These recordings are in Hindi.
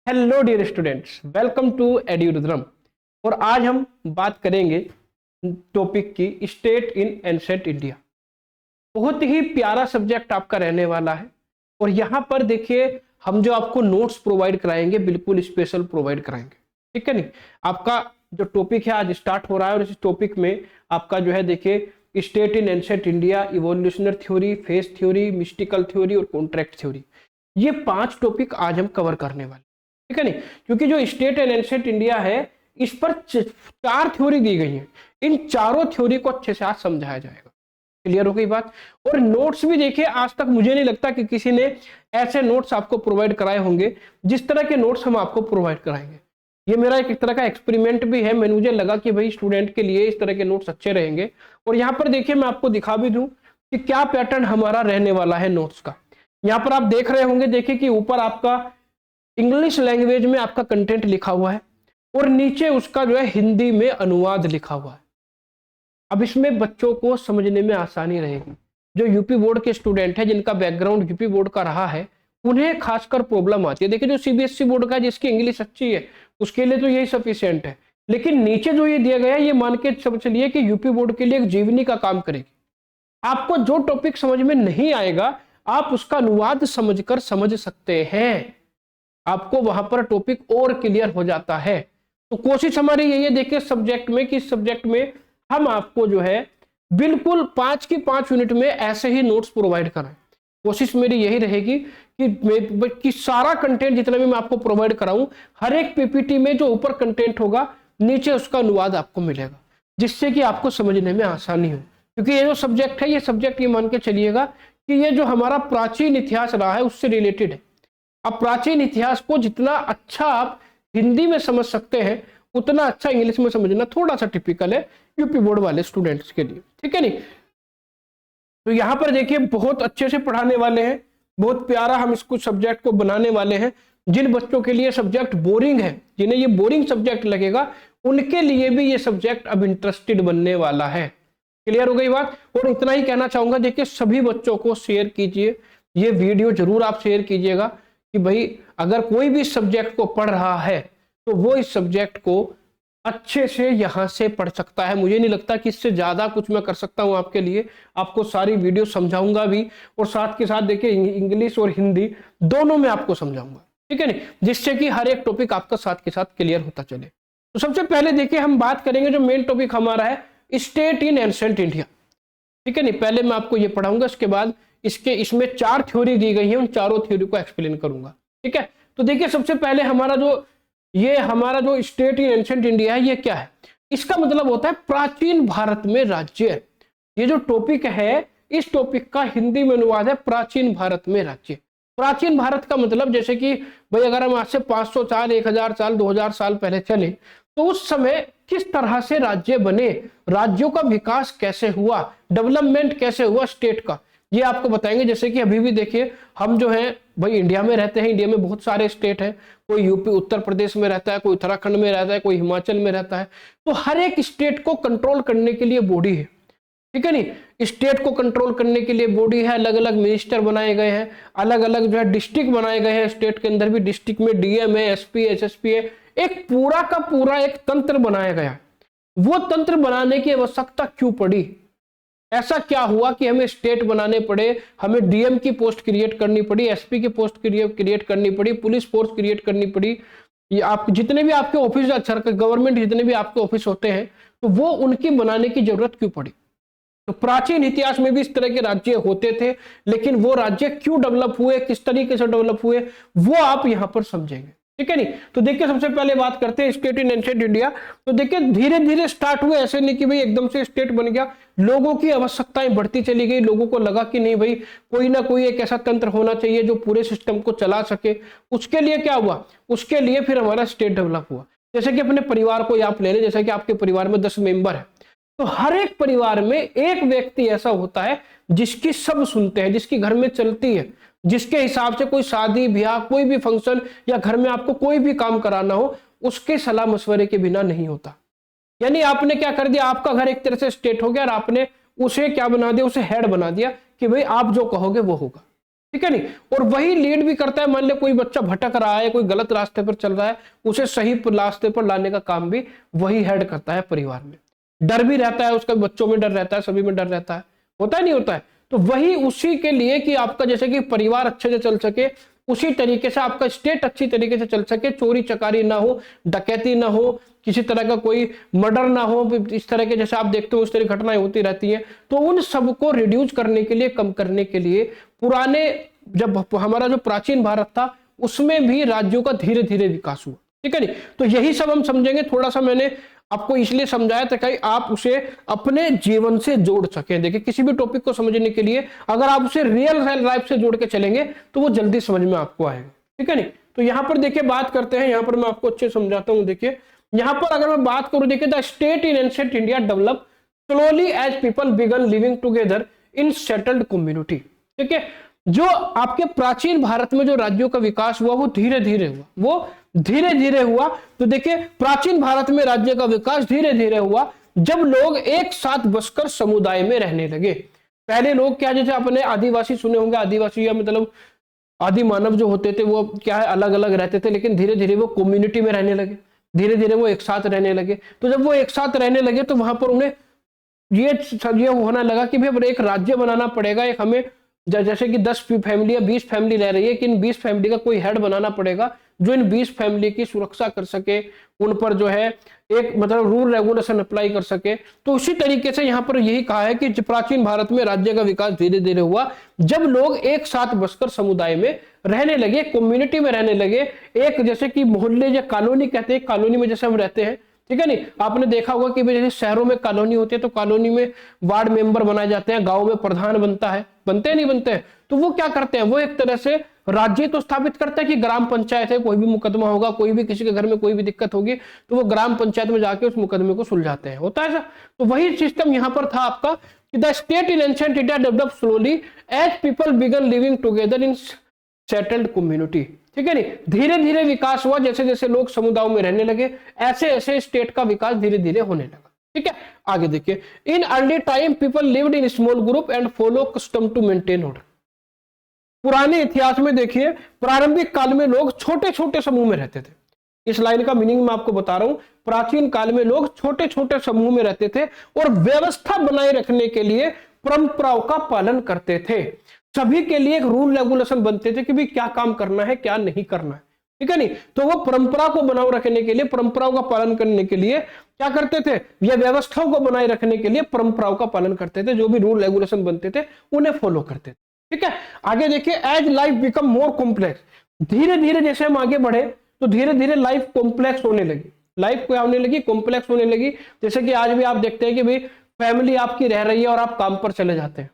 Hello dear students, welcome to एड्यूरुद्रम। और आज हम बात करेंगे टॉपिक की स्टेट इन एंशिएंट इंडिया। बहुत ही प्यारा सब्जेक्ट आपका रहने वाला है। और यहाँ पर देखिए, हम जो आपको नोट्स प्रोवाइड कराएंगे बिल्कुल स्पेशल प्रोवाइड कराएंगे, ठीक है नहीं। आपका जो टॉपिक है आज स्टार्ट हो रहा है और इस टॉपिक में आपका जो है देखिए state in ancient India, evolutionary theory, face theory, mystical theory और कॉन्ट्रैक्ट थ्योरी, ये 5 टॉपिक आज हम कवर करने वाले, ठीक है नहीं। क्योंकि जो स्टेट एंड एंशिएंट इंडिया है इस पर 4 थ्योरी दी गई है। इन चारों थ्योरी को अच्छे से आज समझाया जाएगा। क्लियर हो गई बात। और नोट्स भी देखिए, आज तक मुझे नहीं लगता कि किसी ने ऐसे नोट्स आपको प्रोवाइड कराए होंगे जिस तरह के नोट्स हम आपको प्रोवाइड कराएंगे। ये मेरा एक तरह का एक्सपेरिमेंट भी है। मैंने मुझे लगा कि भाई स्टूडेंट के लिए इस तरह के नोट्स अच्छे रहेंगे। और यहाँ पर देखिए, मैं आपको दिखा भी दूं कि क्या पैटर्न हमारा रहने वाला है नोट्स का। यहाँ पर आप देख रहे होंगे, देखिए कि ऊपर आपका इंग्लिश लैंग्वेज में आपका कंटेंट लिखा हुआ है और नीचे उसका जो है हिंदी में अनुवाद लिखा हुआ है। अब इसमें बच्चों को समझने में आसानी रहेगी। जो यूपी बोर्ड के स्टूडेंट है, जिनका बैकग्राउंड यूपी बोर्ड का रहा है, उन्हें खासकर प्रॉब्लम आती है। देखिए, जो सीबीएसई बोर्ड का जिसकी इंग्लिश अच्छी है उसके लिए तो यही सफिशियंट है। लेकिन नीचे जो ये दिया गया है, ये मान के चलिए कि यूपी बोर्ड के लिए एक जीवनी का काम करेगी। आपको जो टॉपिक समझ में नहीं आएगा, आप उसका अनुवाद समझकर समझ सकते हैं। आपको वहां पर टॉपिक और क्लियर हो जाता है। तो कोशिश हमारी यही है, देखिए सब्जेक्ट में कि सब्जेक्ट में हम आपको जो है बिल्कुल 5 की 5 यूनिट में ऐसे ही नोट्स प्रोवाइड कराएं। कोशिश मेरी यही रहेगी कि सारा कंटेंट जितना भी मैं आपको प्रोवाइड कराऊं, हर एक पीपीटी में जो ऊपर कंटेंट होगा नीचे उसका अनुवाद आपको मिलेगा, जिससे कि आपको समझने में आसानी हो। क्योंकि ये जो सब्जेक्ट है, ये सब्जेक्ट ये मान के चलिएगा कि ये जो हमारा प्राचीन इतिहास रहा है उससे रिलेटेड है। अब प्राचीन इतिहास को जितना अच्छा आप हिंदी में समझ सकते हैं, उतना अच्छा इंग्लिश में समझना थोड़ा सा टिपिकल है यूपी बोर्ड वाले स्टूडेंट्स के लिए, ठीक है नहीं। तो यहां पर देखिए, बहुत अच्छे से पढ़ाने वाले हैं, बहुत प्यारा हम इसको सब्जेक्ट को बनाने वाले हैं। जिन बच्चों के लिए सब्जेक्ट बोरिंग है, जिन्हें ये बोरिंग सब्जेक्ट लगेगा, उनके लिए भी ये सब्जेक्ट अब इंटरेस्टेड बनने वाला है। क्लियर हो गई बात। और इतना ही कहना चाहूंगा, देखिए सभी बच्चों को शेयर कीजिए, ये वीडियो जरूर आप शेयर कीजिएगा कि भाई अगर कोई भी सब्जेक्ट को पढ़ रहा है तो वो इस सब्जेक्ट को अच्छे से यहां से पढ़ सकता है। मुझे नहीं लगता कि इससे ज्यादा कुछ मैं कर सकता हूं आपके लिए। आपको सारी वीडियो समझाऊंगा भी और साथ के साथ देखिए इंग्लिश और हिंदी दोनों में आपको समझाऊंगा, ठीक है नहीं, जिससे कि हर एक टॉपिक आपका साथ के साथ क्लियर होता चले। तो सबसे पहले देखिए, हम बात करेंगे जो मेन टॉपिक हमारा है स्टेट इन एंशिएंट इंडिया, ठीक है नहीं। पहले मैं आपको ये पढ़ाऊंगा, इसके बाद इसमें 4 थ्योरी दी गई है, उन चारों थ्योरी को एक्सप्लेन करूंगा, ठीक है। तो देखिए, सबसे पहले हमारा जो स्टेट इन एंशिएंट इंडिया है, ये क्या है? इसका मतलब होता है प्राचीन भारत में राज्य। ये जो टॉपिक है, इस टॉपिक का हिंदी में अनुवाद है प्राचीन भारत में राज्य। प्राचीन भारत का मतलब जैसे कि भाई अगर हम आज से 500 साल, 1000 साल, 2000 साल पहले चले तो उस समय किस तरह से राज्य बने, राज्यों का विकास कैसे हुआ, डेवलपमेंट कैसे हुआ स्टेट का, ये आपको बताएंगे। जैसे कि अभी भी देखिए, हम जो है भाई इंडिया में रहते हैं, इंडिया में बहुत सारे स्टेट हैं। कोई यूपी उत्तर प्रदेश में रहता है, कोई उत्तराखंड में रहता है, कोई हिमाचल में रहता है। तो हर एक स्टेट को कंट्रोल करने के लिए बॉडी है, ठीक है नहीं। स्टेट को कंट्रोल करने के लिए बॉडी है, अलग अलग मिनिस्टर बनाए गए हैं, अलग अलग जो है डिस्ट्रिक्ट बनाए गए हैं। स्टेट के अंदर भी डिस्ट्रिक्ट में डीएम है, एसपी, एसएसपी है। एक पूरा का पूरा एक तंत्र बनाया गया। वो तंत्र बनाने की आवश्यकता क्यों पड़ी? ऐसा क्या हुआ कि हमें स्टेट बनाने पड़े, हमें डीएम की पोस्ट क्रिएट करनी पड़ी, एसपी की पोस्ट क्रिएट करनी पड़ी, पुलिस फोर्स क्रिएट करनी पड़ी। ये आप जितने भी आपके ऑफिस, गवर्नमेंट जितने भी आपके ऑफिस होते हैं, तो वो उनकी बनाने की जरूरत क्यों पड़ी? तो प्राचीन इतिहास में भी इस तरह के राज्य होते थे, लेकिन वो राज्य क्यों डेवलप हुए, किस तरीके से डेवलप हुए, वो आप यहां पर समझेंगे, ठीक है नहीं। तो देखिए, सबसे पहले बात करते हैं स्टेट इन एंशिएंट इंडिया। तो देखिए, धीरे धीरे स्टार्ट हुए, ऐसे नहीं कि भाई एकदम से स्टेट बन गया। लोगों की आवश्यकताएं बढ़ती चली गई। लोगों को लगा कि नहीं भाई, कोई ना कोई एक ऐसा तंत्र होना चाहिए जो पूरे सिस्टम को चला सके। उसके लिए क्या हुआ? उसके लिए फिर हमारा स्टेट डेवलप हुआ। जैसे कि अपने परिवार को आप ले लें, जैसे कि आपके परिवार में 10 मेंबर है, तो हर एक परिवार में एक व्यक्ति ऐसा होता है जिसकी सब सुनते हैं, जिसकी घर में चलती है, जिसके हिसाब से कोई शादी ब्याह, कोई भी फंक्शन या घर में आपको कोई भी काम कराना हो, उसके सलाह मशवरे के बिना नहीं होता। यानी आपने क्या कर दिया, आपका घर एक तरह से स्टेट हो गया और आपने उसे क्या बना दिया, उसे हेड बना दिया कि भाई आप जो कहोगे वो होगा, ठीक है नहीं। और वही लीड भी करता है, मान लो कोई बच्चा भटक रहा है, कोई गलत रास्ते पर चल रहा है, उसे सही रास्ते पर लाने का काम भी वही हेड करता है परिवार में। डर भी रहता है उसका, बच्चों में डर रहता है, सभी में डर रहता है, होता है नहीं होता है। तो वही उसी के लिए कि आपका जैसे कि परिवार अच्छे से चल सके, उसी तरीके से आपका स्टेट अच्छी तरीके से चल सके, चोरी चकारी ना हो, डकैती ना हो, किसी तरह का कोई मर्डर ना हो, इस तरह के जैसे आप देखते हो उस तरह घटनाएं होती रहती हैं। तो उन सबको रिड्यूस करने के लिए, कम करने के लिए पुराने जब हमारा जो प्राचीन भारत था उसमें भी राज्यों का धीरे धीरे विकास हुआ, ठीक है नहीं। तो यही सब हम समझेंगे। थोड़ा सा मैंने आपको इसलिए समझाया था कि आप उसे अपने जीवन से जोड़ सकें। देखिए किसी भी टॉपिक को समझने के लिए अगर आप उसे रियल लाइफ से जोड़ के चलेंगे तो वो जल्दी समझ में आपको आएगा, ठीक है नहीं। तो यहां पर देखिए बात करते हैं, यहां पर मैं आपको अच्छे समझाता हूं। देखिए यहां पर अगर मैं बात करूं, देखिए the state in ancient India develop slowly as people began living together in settled community, ठीक है। जो आपके प्राचीन भारत में जो राज्यों का विकास हुआ वो धीरे धीरे हुआ, वो धीरे धीरे हुआ। तो देखिए प्राचीन भारत में राज्य का विकास धीरे धीरे हुआ जब लोग एक साथ बसकर समुदाय में रहने लगे। पहले लोग क्या, जैसे अपने आदिवासी सुने होंगे, आदिवासी या मतलब आदि मानव जो होते थे वो क्या है अलग अलग रहते थे, लेकिन धीरे धीरे वो कम्युनिटी में रहने लगे, धीरे धीरे वो एक साथ रहने लगे। तो जब वो एक साथ रहने लगे तो वहां पर उन्हें ये होना लगा कि भाई एक राज्य बनाना पड़ेगा, एक हमें जैसे कि 10 फैमिली या 20 फैमिली रह रही है कि इन 20 फैमिली का कोई हेड बनाना पड़ेगा जो इन 20 फैमिली की सुरक्षा कर सके, उन पर जो है एक मतलब रूल रेगुलेशन अप्लाई कर सके। तो उसी तरीके से यहाँ पर यही कहा है कि प्राचीन भारत में राज्य का विकास धीरे धीरे हुआ जब लोग एक साथ बसकर समुदाय में रहने लगे, कम्युनिटी में रहने लगे। एक जैसे कि मोहल्ले या कॉलोनी कहते हैं, कॉलोनी में जैसे हम रहते हैं, ठीक है नहीं। आपने देखा होगा कि जैसे शहरों में कॉलोनी होती है तो कॉलोनी में वार्ड मेंबर बनाए जाते हैं, गांव में प्रधान बनता है, बनते हैं नहीं बनते हैं। तो वो क्या करते हैं, वो एक तरह से राज्य तो स्थापित करता है कि ग्राम पंचायत है, कोई भी मुकदमा होगा, कोई भी किसी के घर में कोई भी दिक्कत होगी तो वो ग्राम पंचायत में जाके उस मुकदमे को सुलझाते हैं, होता है ऐसा। तो वही सिस्टम यहाँ पर था आपका कि the state in ancient India develop slowly as people began living together in settled community, ठीक है नहीं। धीरे धीरे विकास हुआ, जैसे जैसे लोग समुदायों में रहने लगे ऐसे ऐसे स्टेट का विकास धीरे धीरे होने लगा, ठीक है। आगे देखिए, in early time people lived in small group and follow custom to maintain order. पुराने इतिहास में देखिए प्रारंभिक काल में लोग छोटे छोटे समूह में रहते थे। इस लाइन का मीनिंग मैं आपको बता रहा हूं, प्राचीन काल में लोग छोटे छोटे समूह में रहते थे और व्यवस्था बनाए रखने के लिए परंपराओं का पालन करते थे। सभी के लिए एक रूल रेगुलेशन बनते थे कि भी क्या काम करना है क्या नहीं करना है, ठीक है नहीं। तो वो परंपरा को बनाए रखने के लिए, परंपराओं का पालन करने के लिए क्या करते थे, ये व्यवस्थाओं को बनाए रखने के लिए परंपराओं का पालन करते थे, जो भी रूल रेगुलेशन बनते थे उन्हें फॉलो करते थे, ठीक है। आगे देखिए, as life become more complex, धीरे धीरे जैसे हम आगे बढ़े तो धीरे धीरे लाइफ कॉम्प्लेक्स होने लगी, लाइफ क्या होने लगी, कॉम्प्लेक्स होने लगी। जैसे कि आज भी आप देखते हैं कि भाई फैमिली आपकी रह रही है और आप काम पर चले जाते हैं,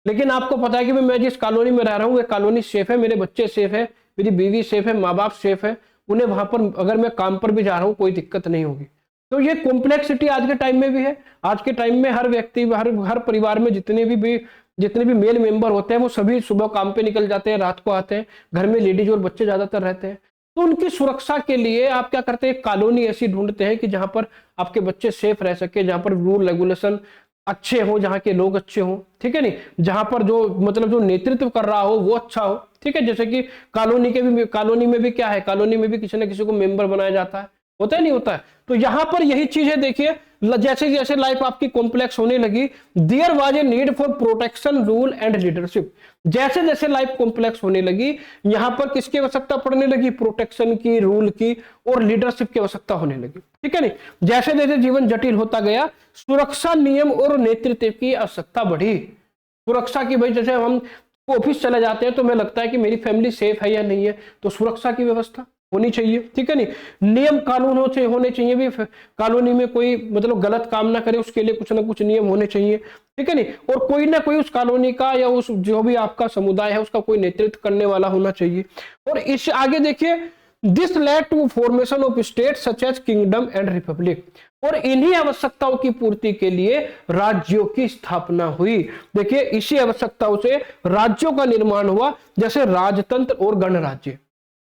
लेकिन आपको पता है कि मैं जिस कॉलोनी में रह रहा हूँ वो कॉलोनी सेफ है, मेरे बच्चे सेफ है, मेरी बीवी सेफ है, माँ बाप सेफ है, उन्हें वहां पर अगर मैं काम पर भी जा रहा हूँ कोई दिक्कत नहीं होगी। तो ये कॉम्प्लेक्सिटी आज के टाइम में भी है। आज के टाइम में हर व्यक्ति, हर परिवार में जितने भी मेल मेंबर होते हैं वो सभी सुबह काम पे निकल जाते हैं, रात को आते हैं, घर में लेडीज और बच्चे ज्यादातर रहते हैं। तो उनकी सुरक्षा के लिए आप क्या करते हैं, कॉलोनी ऐसी ढूंढते हैं कि जहां पर आपके बच्चे सेफ रह सके, जहां पर रूल रेगुलेशन अच्छे हो, जहां के लोग अच्छे हो, ठीक है नहीं, जहां पर जो मतलब जो नेतृत्व कर रहा हो वो अच्छा हो, ठीक है। जैसे कि कॉलोनी में भी क्या है, कॉलोनी में भी किसी न किसी को मेंबर बनाया जाता है, होता है नहीं होता है। तो यहां पर यही चीज है, देखिए जैसे जैसे लाइफ आपकी कॉम्प्लेक्स होने लगी, there was a need for protection, rule and leadership. जैसे जैसे लाइफ कॉम्प्लेक्स होने लगी यहां पर किसकी आवश्यकता पड़ने लगी, प्रोटेक्शन की, रूल की और लीडरशिप की आवश्यकता होने लगी, ठीक है नहीं। जैसे जैसे जीवन जटिल होता गया सुरक्षा, नियम और नेतृत्व की आवश्यकता बढ़ी। सुरक्षा की, भाई जैसे हम ऑफिस चले जाते हैं तो हमें लगता है कि मेरी फैमिली सेफ है या नहीं है, तो सुरक्षा की व्यवस्था होनी चाहिए, ठीक है नहीं। नियम कानून होने चाहिए भी, कॉलोनी में कोई मतलब गलत काम ना करे उसके लिए कुछ ना कुछ नियम होने चाहिए, ठीक है नहीं। और कोई ना कोई उस कॉलोनी का या उस जो भी आपका समुदाय है उसका कोई नेतृत्व करने वाला होना चाहिए। और इस आगे देखिए, this led to formation of state such as kingdom and republic. और इन्हीं आवश्यकताओं की पूर्ति के लिए राज्यों की स्थापना हुई। देखिए इसी आवश्यकताओं से राज्यों का निर्माण हुआ, जैसे राजतंत्र और गणराज्य।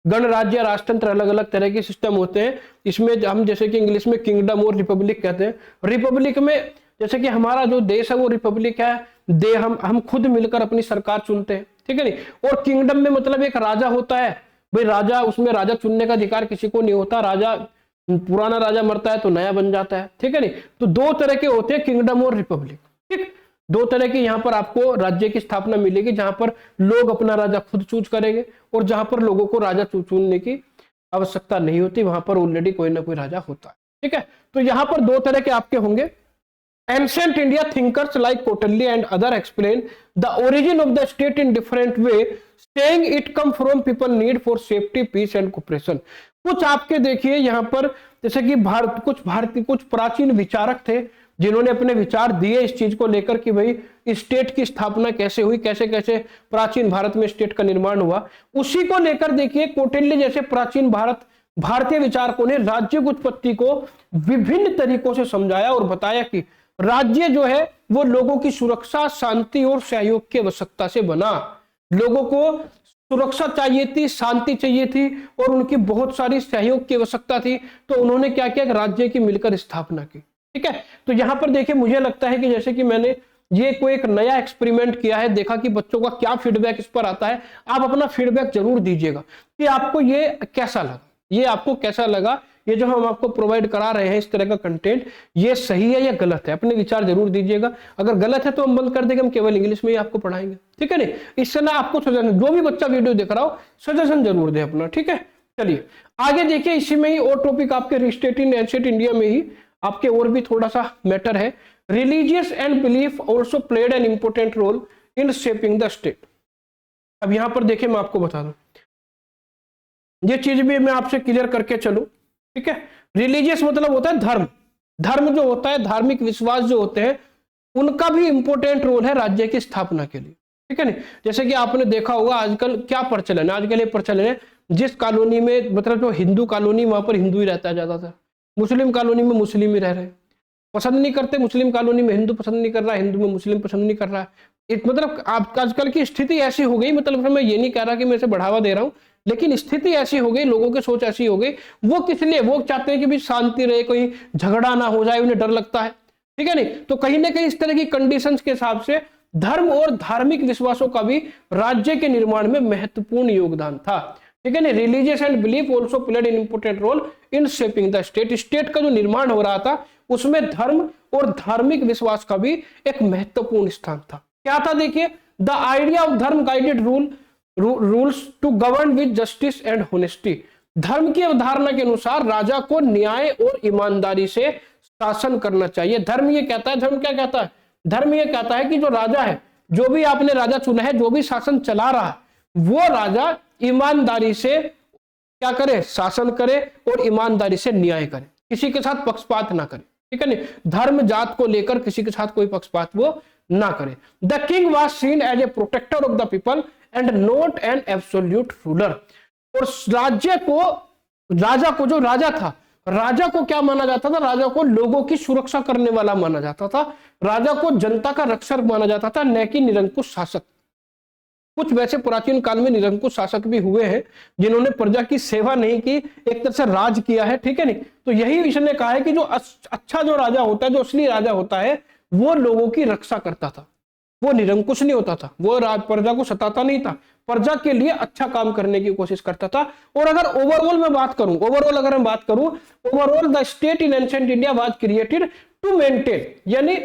गणराज्य, राजतंत्र अलग अलग तरह के सिस्टम होते हैं। इसमें हम जैसे कि इंग्लिश में किंगडम और रिपब्लिक कहते हैं। रिपब्लिक में जैसे कि हमारा जो देश है वो रिपब्लिक है, हम खुद मिलकर अपनी सरकार चुनते हैं, ठीक है नहीं। और किंगडम में मतलब एक राजा होता है भाई, राजा, उसमें राजा चुनने का अधिकार किसी को नहीं होता, राजा, पुराना राजा मरता है तो नया बन जाता है, ठीक है नहीं। तो दो तरह के होते हैं किंगडम और रिपब्लिक, ठीक। दो तरह की यहाँ पर आपको राज्य की स्थापना मिलेगी, जहां पर लोग अपना राजा खुद चूज करेंगे और जहां पर लोगों को राजा चुनने की आवश्यकता नहीं होती, वहां पर ऑलरेडी कोई ना कोई राजा होता है, ठीक है। तो यहाँ पर दो तरह के आपके होंगे। Ancient India thinkers like Kautilya and other explain the origin of the state in different way, saying it come from people need for safety, peace and cooperation। कुछ आपके देखिए यहाँ पर जैसे कि भारतीय कुछ प्राचीन विचारक थे जिन्होंने अपने विचार दिए इस चीज को लेकर कि भाई स्टेट की स्थापना कैसे हुई, कैसे कैसे प्राचीन भारत में स्टेट का निर्माण हुआ। उसी को लेकर देखिए कौटिल्य जैसे प्राचीन भारतीय विचारकों ने राज्य की उत्पत्ति को विभिन्न तरीकों से समझाया और बताया कि राज्य जो है वो लोगों की सुरक्षा, शांति और सहयोग की आवश्यकता से बना। लोगों को सुरक्षा चाहिए थी, शांति चाहिए थी और उनकी बहुत सारी सहयोग की आवश्यकता थी, तो उन्होंने क्या किया, राज्य की मिलकर स्थापना की, ठीक है। तो यहां पर देखिए मुझे लगता है कि जैसे कि मैंने ये कोई एक नया एक्सपेरिमेंट किया है, देखा कि बच्चों का क्या फीडबैक इस पर आता है। आप अपना फीडबैक जरूर दीजिएगा कि आपको ये कैसा लगा, ये आपको कैसा लगा, ये जो हम आपको प्रोवाइड करा रहे हैं इस तरह का कंटेंट, ये सही है या गलत है, अपने विचार जरूर दीजिएगा। अगर गलत है तो हम बंद कर देंगे, हम केवल इंग्लिश में ही आपको पढ़ाएंगे, ठीक है नहीं। इससे ना आपको सजेशन, जो भी बच्चा वीडियो देख रहा हो सजेशन जरूर दे अपना, ठीक है। चलिए आगे देखिए, इसी में ही और टॉपिक आपके रिस्टेट इन एंशिएंट इंडिया में ही आपके और भी थोड़ा सा मैटर है। Religious and belief also played an important role in shaping the state. अब यहां पर देखिए मैं आपको बता दूं, ये चीज भी मैं आपसे क्लियर करके चलूं, ठीक है। रिलीजियस मतलब होता है धर्म, धर्म जो होता है, धार्मिक विश्वास जो होते हैं, उनका भी इंपॉर्टेंट रोल है राज्य की स्थापना के लिए, ठीक है नहीं। जैसे कि आपने देखा होगा आजकल क्या प्रचलन है, आजकल ये प्रचलन है जिस कॉलोनी में मतलब जो हिंदू कॉलोनी, वहां पर हिंदू ही रहता है ज्यादातर, मुस्लिम कॉलोनी में मुस्लिम ही रह रहे हैं, पसंद नहीं करते, मुस्लिम कॉलोनी में हिंदू पसंद नहीं कर रहा है, हिंदू में मुस्लिम पसंद नहीं कर रहा है। मतलब आजकल की स्थिति ऐसी हो गई, मतलब मैं ये नहीं कह रहा कि मैं इसे बढ़ावा दे रहा हूं, लेकिन स्थिति ऐसी हो गई, लोगों की सोच ऐसी हो गई, वो किस लिए, वो चाहते हैं कि भी शांति रहे, कोई झगड़ा ना हो जाए, उन्हें डर लगता है, ठीक है नहीं। तो कहीं ना कहीं इस तरह की कंडीशंस के हिसाब से धर्म और धार्मिक विश्वासों का भी राज्य के निर्माण में महत्वपूर्ण योगदान था, ठीक है नहीं। Religious and belief also played an important role in shaping the state. State का जो निर्माण हो रहा था उसमें धर्म और धार्मिक विश्वास का भी एक महत्वपूर्ण स्थान था। क्या था देखिए, the idea of dharma guided rules to govern with justice and honesty. धर्म की अवधारणा के अनुसार राजा को न्याय और ईमानदारी से शासन करना चाहिए। धर्म ये कहता है, धर्म क्या कहता है, धर्म ये कहता है कि जो राजा है, जो भी आपने राजा चुना है, जो भी शासन चला रहा है, वो राजा ईमानदारी से क्या करे, शासन करे और ईमानदारी से न्याय करे, किसी के साथ पक्षपात ना करे, ठीक है नहीं। धर्म जात को लेकर किसी के साथ कोई पक्षपात वो ना करे। The king was seen as a protector of the people and not an absolute ruler. और राजा को जो राजा था, राजा को क्या माना जाता था, राजा को लोगों की सुरक्षा करने वाला माना जाता था, राजा को जनता का रक्षक माना जाता था, न कि निरंकुश शासक। कुछ वैसे प्राचीन काल में निरंकुश शासक भी हुए हैं जिन्होंने प्रजा की सेवा नहीं की, एक तरह से राज किया है, ठीक है नहीं। तो यही इसने कहा है कि जो अच्छा जो राजा होता है, जो असली राजा होता है, वो लोगों की रक्षा करता था, वो निरंकुश नहीं होता था, वो प्रजा को सताता नहीं था, प्रजा के लिए अच्छा काम करने की कोशिश करता था। और अगर ओवरऑल मैं बात करूं, overall the state in ancient India was created to maintain, यानी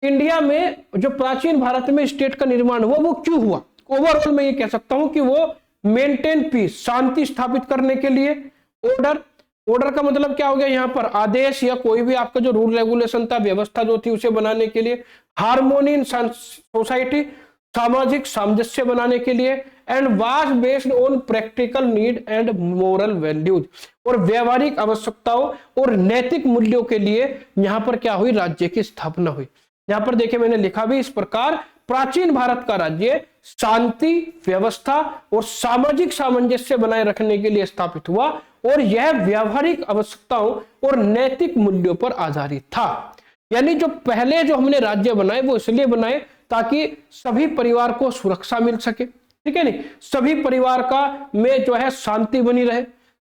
इंडिया में जो प्राचीन भारत में स्टेट का निर्माण हुआ वो क्यों हुआ, ओवरऑल मैं ये कह सकता हूं कि वो मेंटेन पीस, शांति स्थापित करने के लिए, ऑर्डर का मतलब क्या हो गया यहाँ पर, आदेश या कोई भी आपका जो रूल रेगुलेशन था, व्यवस्था जो थी उसे बनाने के लिए, हार्मोनी इन सोसाइटी, सामाजिक सामंजस्य बनाने के लिए, and was based on practical need and moral values, और व्यवहारिक आवश्यकताओं और नैतिक मूल्यों के लिए यहाँ पर क्या हुई, राज्य की स्थापना हुई। यहाँ पर देखिए मैंने लिखा भी इस प्रकार, प्राचीन भारत का राज्य शांति, व्यवस्था और सामाजिक सामंजस्य बनाए रखने के लिए स्थापित हुआ, और यह व्यवहारिक आवश्यकताओं और नैतिक मूल्यों पर आधारित था। यानी जो पहले जो हमने राज्य बनाए वो इसलिए बनाए ताकि सभी परिवार को सुरक्षा मिल सके, ठीक है नहीं, सभी परिवार का में जो है शांति बनी रहे,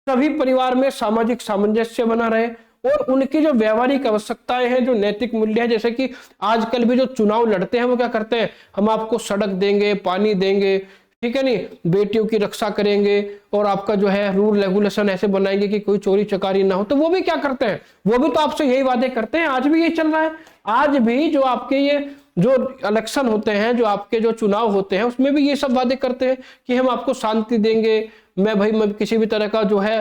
सभी परिवार में सामाजिक सामंजस्य बना रहे, और उनकी जो व्यवहारिक आवश्यकताएं हैं, जो नैतिक मूल्य है, जैसे कि आजकल भी जो चुनाव लड़ते हैं वो क्या करते हैं, हम आपको सड़क देंगे, पानी देंगे, ठीक है नहीं, बेटियों की रक्षा करेंगे, और आपका जो है रूल रेगुलेशन ऐसे बनाएंगे कि कोई चोरी चकारी ना हो। तो वो भी क्या करते हैं, वो भी तो आपसे यही वादे करते हैं। आज भी यही चल रहा है। आज भी जो आपके ये जो इलेक्शन होते हैं, जो आपके जो चुनाव होते हैं, उसमें भी ये सब वादे करते हैं कि हम आपको शांति देंगे, मैं किसी भी तरह का जो है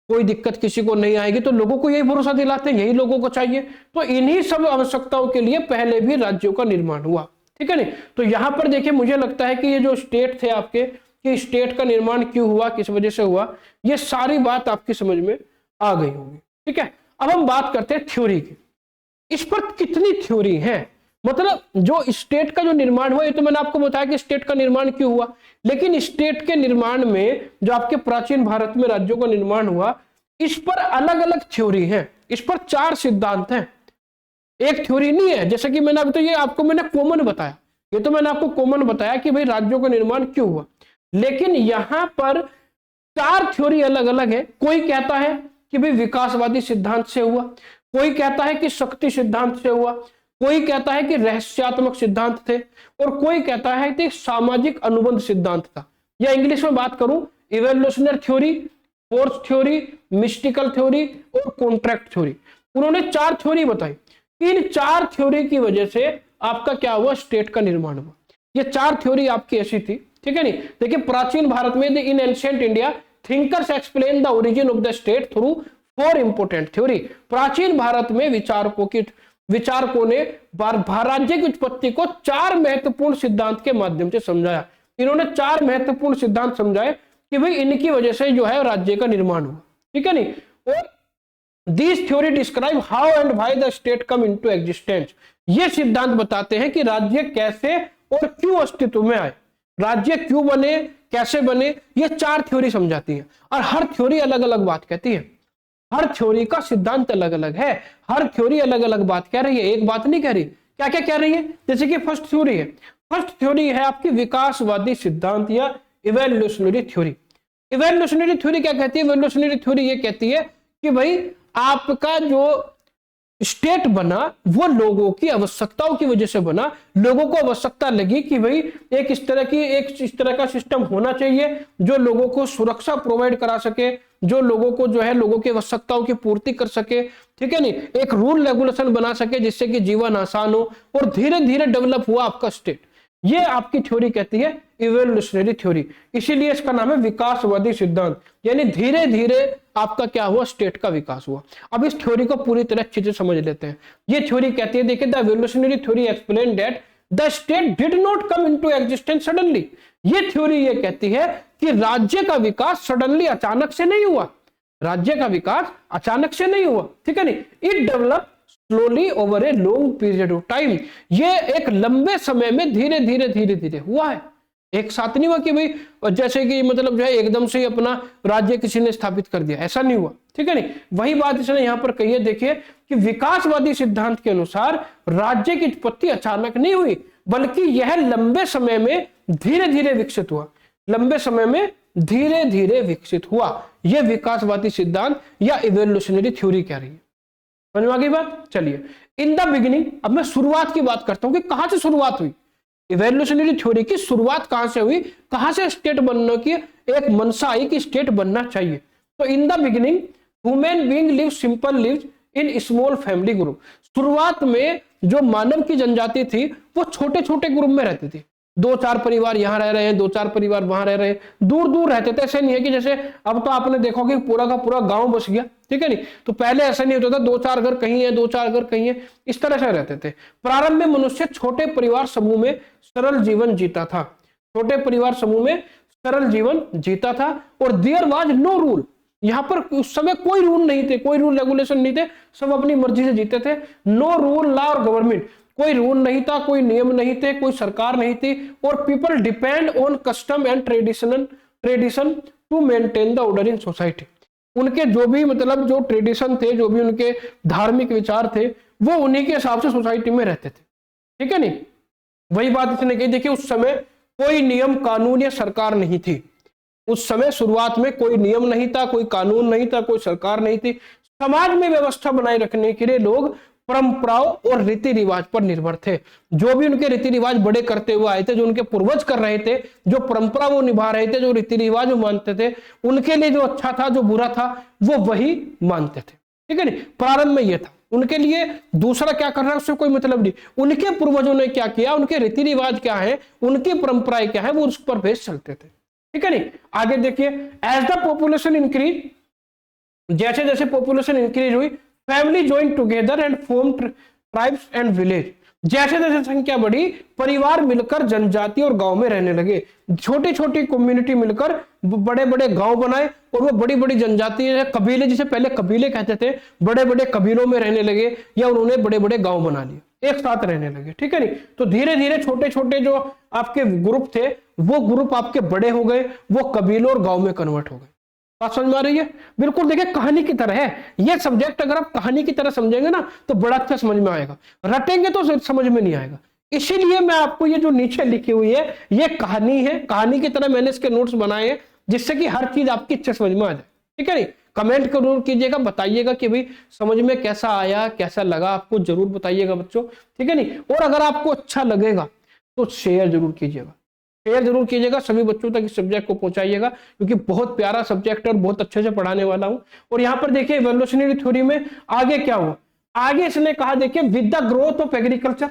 कोई दिक्कत किसी को नहीं आएगी। तो लोगों को यही भरोसा दिलाते हैं, यही लोगों को चाहिए। तो इन्हीं सब आवश्यकताओं के लिए पहले भी राज्यों का निर्माण हुआ, ठीक है नहीं। तो यहां पर देखिए, मुझे लगता है कि ये जो स्टेट थे आपके, कि स्टेट का निर्माण क्यों हुआ, किस वजह से हुआ, ये सारी बात आपकी समझ में आ गई होगी, ठीक है। अब हम बात करते हैं थ्योरी की। इस पर कितनी थ्योरी है, मतलब जो स्टेट का जो निर्माण हुआ, ये तो मैंने आपको बताया कि स्टेट का निर्माण क्यों हुआ, लेकिन स्टेट के निर्माण में जो आपके प्राचीन भारत में राज्यों का निर्माण हुआ, इस पर अलग अलग थ्योरी है। इस पर 4 सिद्धांत हैं, एक थ्योरी नहीं है। जैसे कि मैंने अभी तो ये आपको मैंने कॉमन बताया, ये तो मैंने आपको कॉमन बताया कि भाई राज्यों का निर्माण क्यों हुआ, लेकिन यहां पर 4 थ्योरी अलग अलग है। कोई कहता है कि भाई विकासवादी सिद्धांत से हुआ, कोई कहता है कि शक्ति सिद्धांत से हुआ, कोई कहता है कि रहस्यात्मक सिद्धांत थे, और कोई कहता है कि सामाजिक अनुबंध सिद्धांत था। या इंग्लिश में बात करूं, evolutionary theory, force theory, mystical theory और कॉन्ट्रैक्ट थ्योरी। उन्होंने 4 थ्योरी बताई। इन 4 थ्योरी की वजह से आपका क्या हुआ, स्टेट का निर्माण हुआ। ये 4 थ्योरी आपकी ऐसी थी, ठीक है नहीं। देखिए, प्राचीन भारत में इन ancient India thinkers explain the origin of the state through 4 important theory. प्राचीन भारत में विचारकों ने राज्य की उत्पत्ति को 4 महत्वपूर्ण सिद्धांत के माध्यम से समझाया। इन्होंने 4 महत्वपूर्ण सिद्धांत समझाए कि भाई इनकी वजह से जो है राज्य का निर्माण हुआ, ठीक है नहीं। और These theory describe how and why the state come into existence। ये सिद्धांत बताते हैं कि राज्य कैसे और क्यों अस्तित्व में आए, राज्य क्यों बने, कैसे बने। ये 4 थ्योरी समझाती है, और हर थ्योरी अलग अलग बात कहती है। हर थ्योरी का सिद्धांत अलग अलग है, हर थ्योरी अलग अलग बात कह रही है, एक बात नहीं कह रही। क्या क्या कह रही है, जैसे कि फर्स्ट थ्योरी है, फर्स्ट थ्योरी है आपकी विकासवादी सिद्धांत या इवोल्यूशनरी थ्योरी। इवोल्यूशनरी थ्योरी क्या कहती है, इवोल्यूशनरी थ्योरी ये कहती है कि भाई आपका जो स्टेट बना वो लोगों की आवश्यकताओं की वजह से बना। लोगों को आवश्यकता लगी कि भाई एक इस तरह का सिस्टम होना चाहिए जो लोगों को सुरक्षा प्रोवाइड करा सके, जो लोगों को जो है लोगों की आवश्यकताओं की पूर्ति कर सके, ठीक है नहीं, एक रूल रेगुलेशन बना सके जिससे कि जीवन आसान हो, और धीरे धीरे डेवलप हुआ आपका स्टेट। ये आपकी थ्योरी कहती है इवोल्यूशनरी थ्योरी, इसीलिए इसका नाम है विकासवादी सिद्धांत। यानी धीरे धीरे आपका क्या हुआ, स्टेट का विकास हुआ। अब इस थ्योरी को पूरी तरह अच्छे से समझ लेते हैं। ये थ्योरी कहती है, देखिए, the evolutionary theory explain that the state did not come into existence suddenly. ये थ्योरी ये कहती है कि राज्य का विकास सडनली अचानक से नहीं हुआ, राज्य का विकास अचानक से नहीं हुआ, ठीक है नहीं। It develop slowly over a long period of time. ये एक लंबे समय में धीरे धीरे हुआ है, एक साथ नहीं हुआ कि भाई जैसे कि मतलब जो है एकदम से ही अपना राज्य किसी ने स्थापित कर दिया, ऐसा नहीं हुआ, ठीक है नहीं। वही बात इसने यहां पर कही है, देखिए कि विकासवादी सिद्धांत के अनुसार राज्य की उत्पत्ति अचानक नहीं हुई, बल्कि यह लंबे समय में धीरे धीरे विकसित हुआ, लंबे समय में धीरे धीरे विकसित हुआ। यह विकासवादी सिद्धांत या इवोल्यूशनरी थ्योरी कह रही है। समझ में आ गई बात। चलिए, इन द बिगिनिंग, अब मैं शुरुआत की बात करता हूं कि कहां से शुरुआत हुई, इवोल्यूशनरी थ्योरी की शुरुआत कहां से हुई, कहां से स्टेट बनने की एक मनसा आई कि स्टेट बनना चाहिए। तो in the beginning human being live simple lives in small family group. शुरुआत में जो मानव की जनजाति थी वो छोटे छोटे ग्रुप में रहती थी, 2-4 परिवार यहां रह रहे हैं, 2-4 परिवार वहां रह रहे हैं, दूर दूर रहते थे। ऐसे नहीं है कि जैसे अब तो आपने देखा कि पूरा का पूरा गांव बस गया, ठीक है नहीं। तो पहले ऐसा नहीं होता था, 2-4 घर कहीं है, 2-4 घर कहीं है, इस तरह से रहते थे। प्रारंभ में मनुष्य छोटे परिवार समूह में सरल जीवन जीता था, छोटे परिवार समूह में सरल जीवन जीता था। और देयर वाज नो रूल, यहां पर उस समय कोई रूल नहीं थे, कोई रूल रेगुलेशन नहीं थे, सब अपनी मर्जी से जीते थे। नो रूल लॉ और गवर्नमेंट, कोई रूल नहीं था, कोई नियम नहीं थे, कोई सरकार नहीं थी। और people depend on custom and tradition to maintain the order in society. उनके जो भी मतलब जो ट्रेडिशन थे, जो भी उनके धार्मिक विचार थे, वो उन्हीं के हिसाब से सोसाइटी में रहते थे, ठीक है नहीं। वही बात इसने कही, देखिए उस समय कोई नियम कानून या सरकार नहीं थी। उस समय शुरुआत में कोई नियम नहीं था, कोई कानून नहीं था, कोई सरकार नहीं थी, समाज में व्यवस्था बनाए रखने के लिए लोग परंपराओं और रीति रिवाज पर निर्भर थे। जो भी उनके रीति रिवाज बड़े करते हुए आए थे, जो उनके पूर्वज कर रहे थे, जो परंपरा वो निभा रहे थे, जो रीति रिवाज वो मानते थे, उनके लिए जो अच्छा था जो बुरा था वो वही मानते थे। ठीक है नहीं, प्रारंभ में ये था। उनके लिए दूसरा क्या कर रहा है उससे कोई मतलब नहीं। उनके पूर्वजों ने क्या किया, उनके रीति रिवाज क्या है, उनकी परंपराएं क्या है, वो उस पर बेस चलते थे। ठीक है नहीं, आगे देखिए, एज द पॉपुलेशन इंक्रीज, जैसे जैसे पॉपुलेशन इंक्रीज हुई, family join together and form tribes and village. जैसे जैसे संख्या बढ़ी, परिवार मिलकर जनजाति और गांव में रहने लगे। छोटी छोटी कम्युनिटी मिलकर बड़े बड़े गांव बनाए, और वो बड़ी बड़ी जनजाति कबीले, जिसे पहले कबीले कहते थे, बड़े बड़े कबीलों में रहने लगे, या उन्होंने बड़े बड़े गांव बना लिए, एक साथ रहने लगे। ठीक है नहीं, तो धीरे धीरे छोटे छोटे जो आपके ग्रुप थे वो ग्रुप आपके बड़े हो गए, वो कबीलों और गांव में कन्वर्ट हो गए। बात समझ में आ रही है? बिल्कुल देखिए, कहानी की तरह है ये सब्जेक्ट। अगर आप कहानी की तरह समझेंगे ना तो बड़ा अच्छा समझ में आएगा, रटेंगे तो समझ में नहीं आएगा। इसीलिए मैं आपको ये जो नीचे लिखी हुई है ये कहानी है, कहानी की तरह मैंने इसके नोट्स बनाए हैं, जिससे कि हर चीज आपकी अच्छे समझ में आ जाए। ठीक है नहीं, कमेंट जरूर कीजिएगा, बताइएगा कि भाई समझ में कैसा आया, कैसा लगा आपको, जरूर बताइएगा बच्चों। ठीक है नहीं, और अगर आपको अच्छा लगेगा तो शेयर जरूर कीजिएगा, शेयर जरूर कीजिएगा, सभी बच्चों तक इस सब्जेक्ट को पहुंचाइएगा, क्योंकि बहुत प्यारा सब्जेक्ट है और बहुत अच्छे से पढ़ाने वाला हूं। और यहाँ पर देखिए इवोल्यूशनरी थ्योरी में आगे क्या हुआ, आगे इसने कहा देखिए, with the growth of agriculture,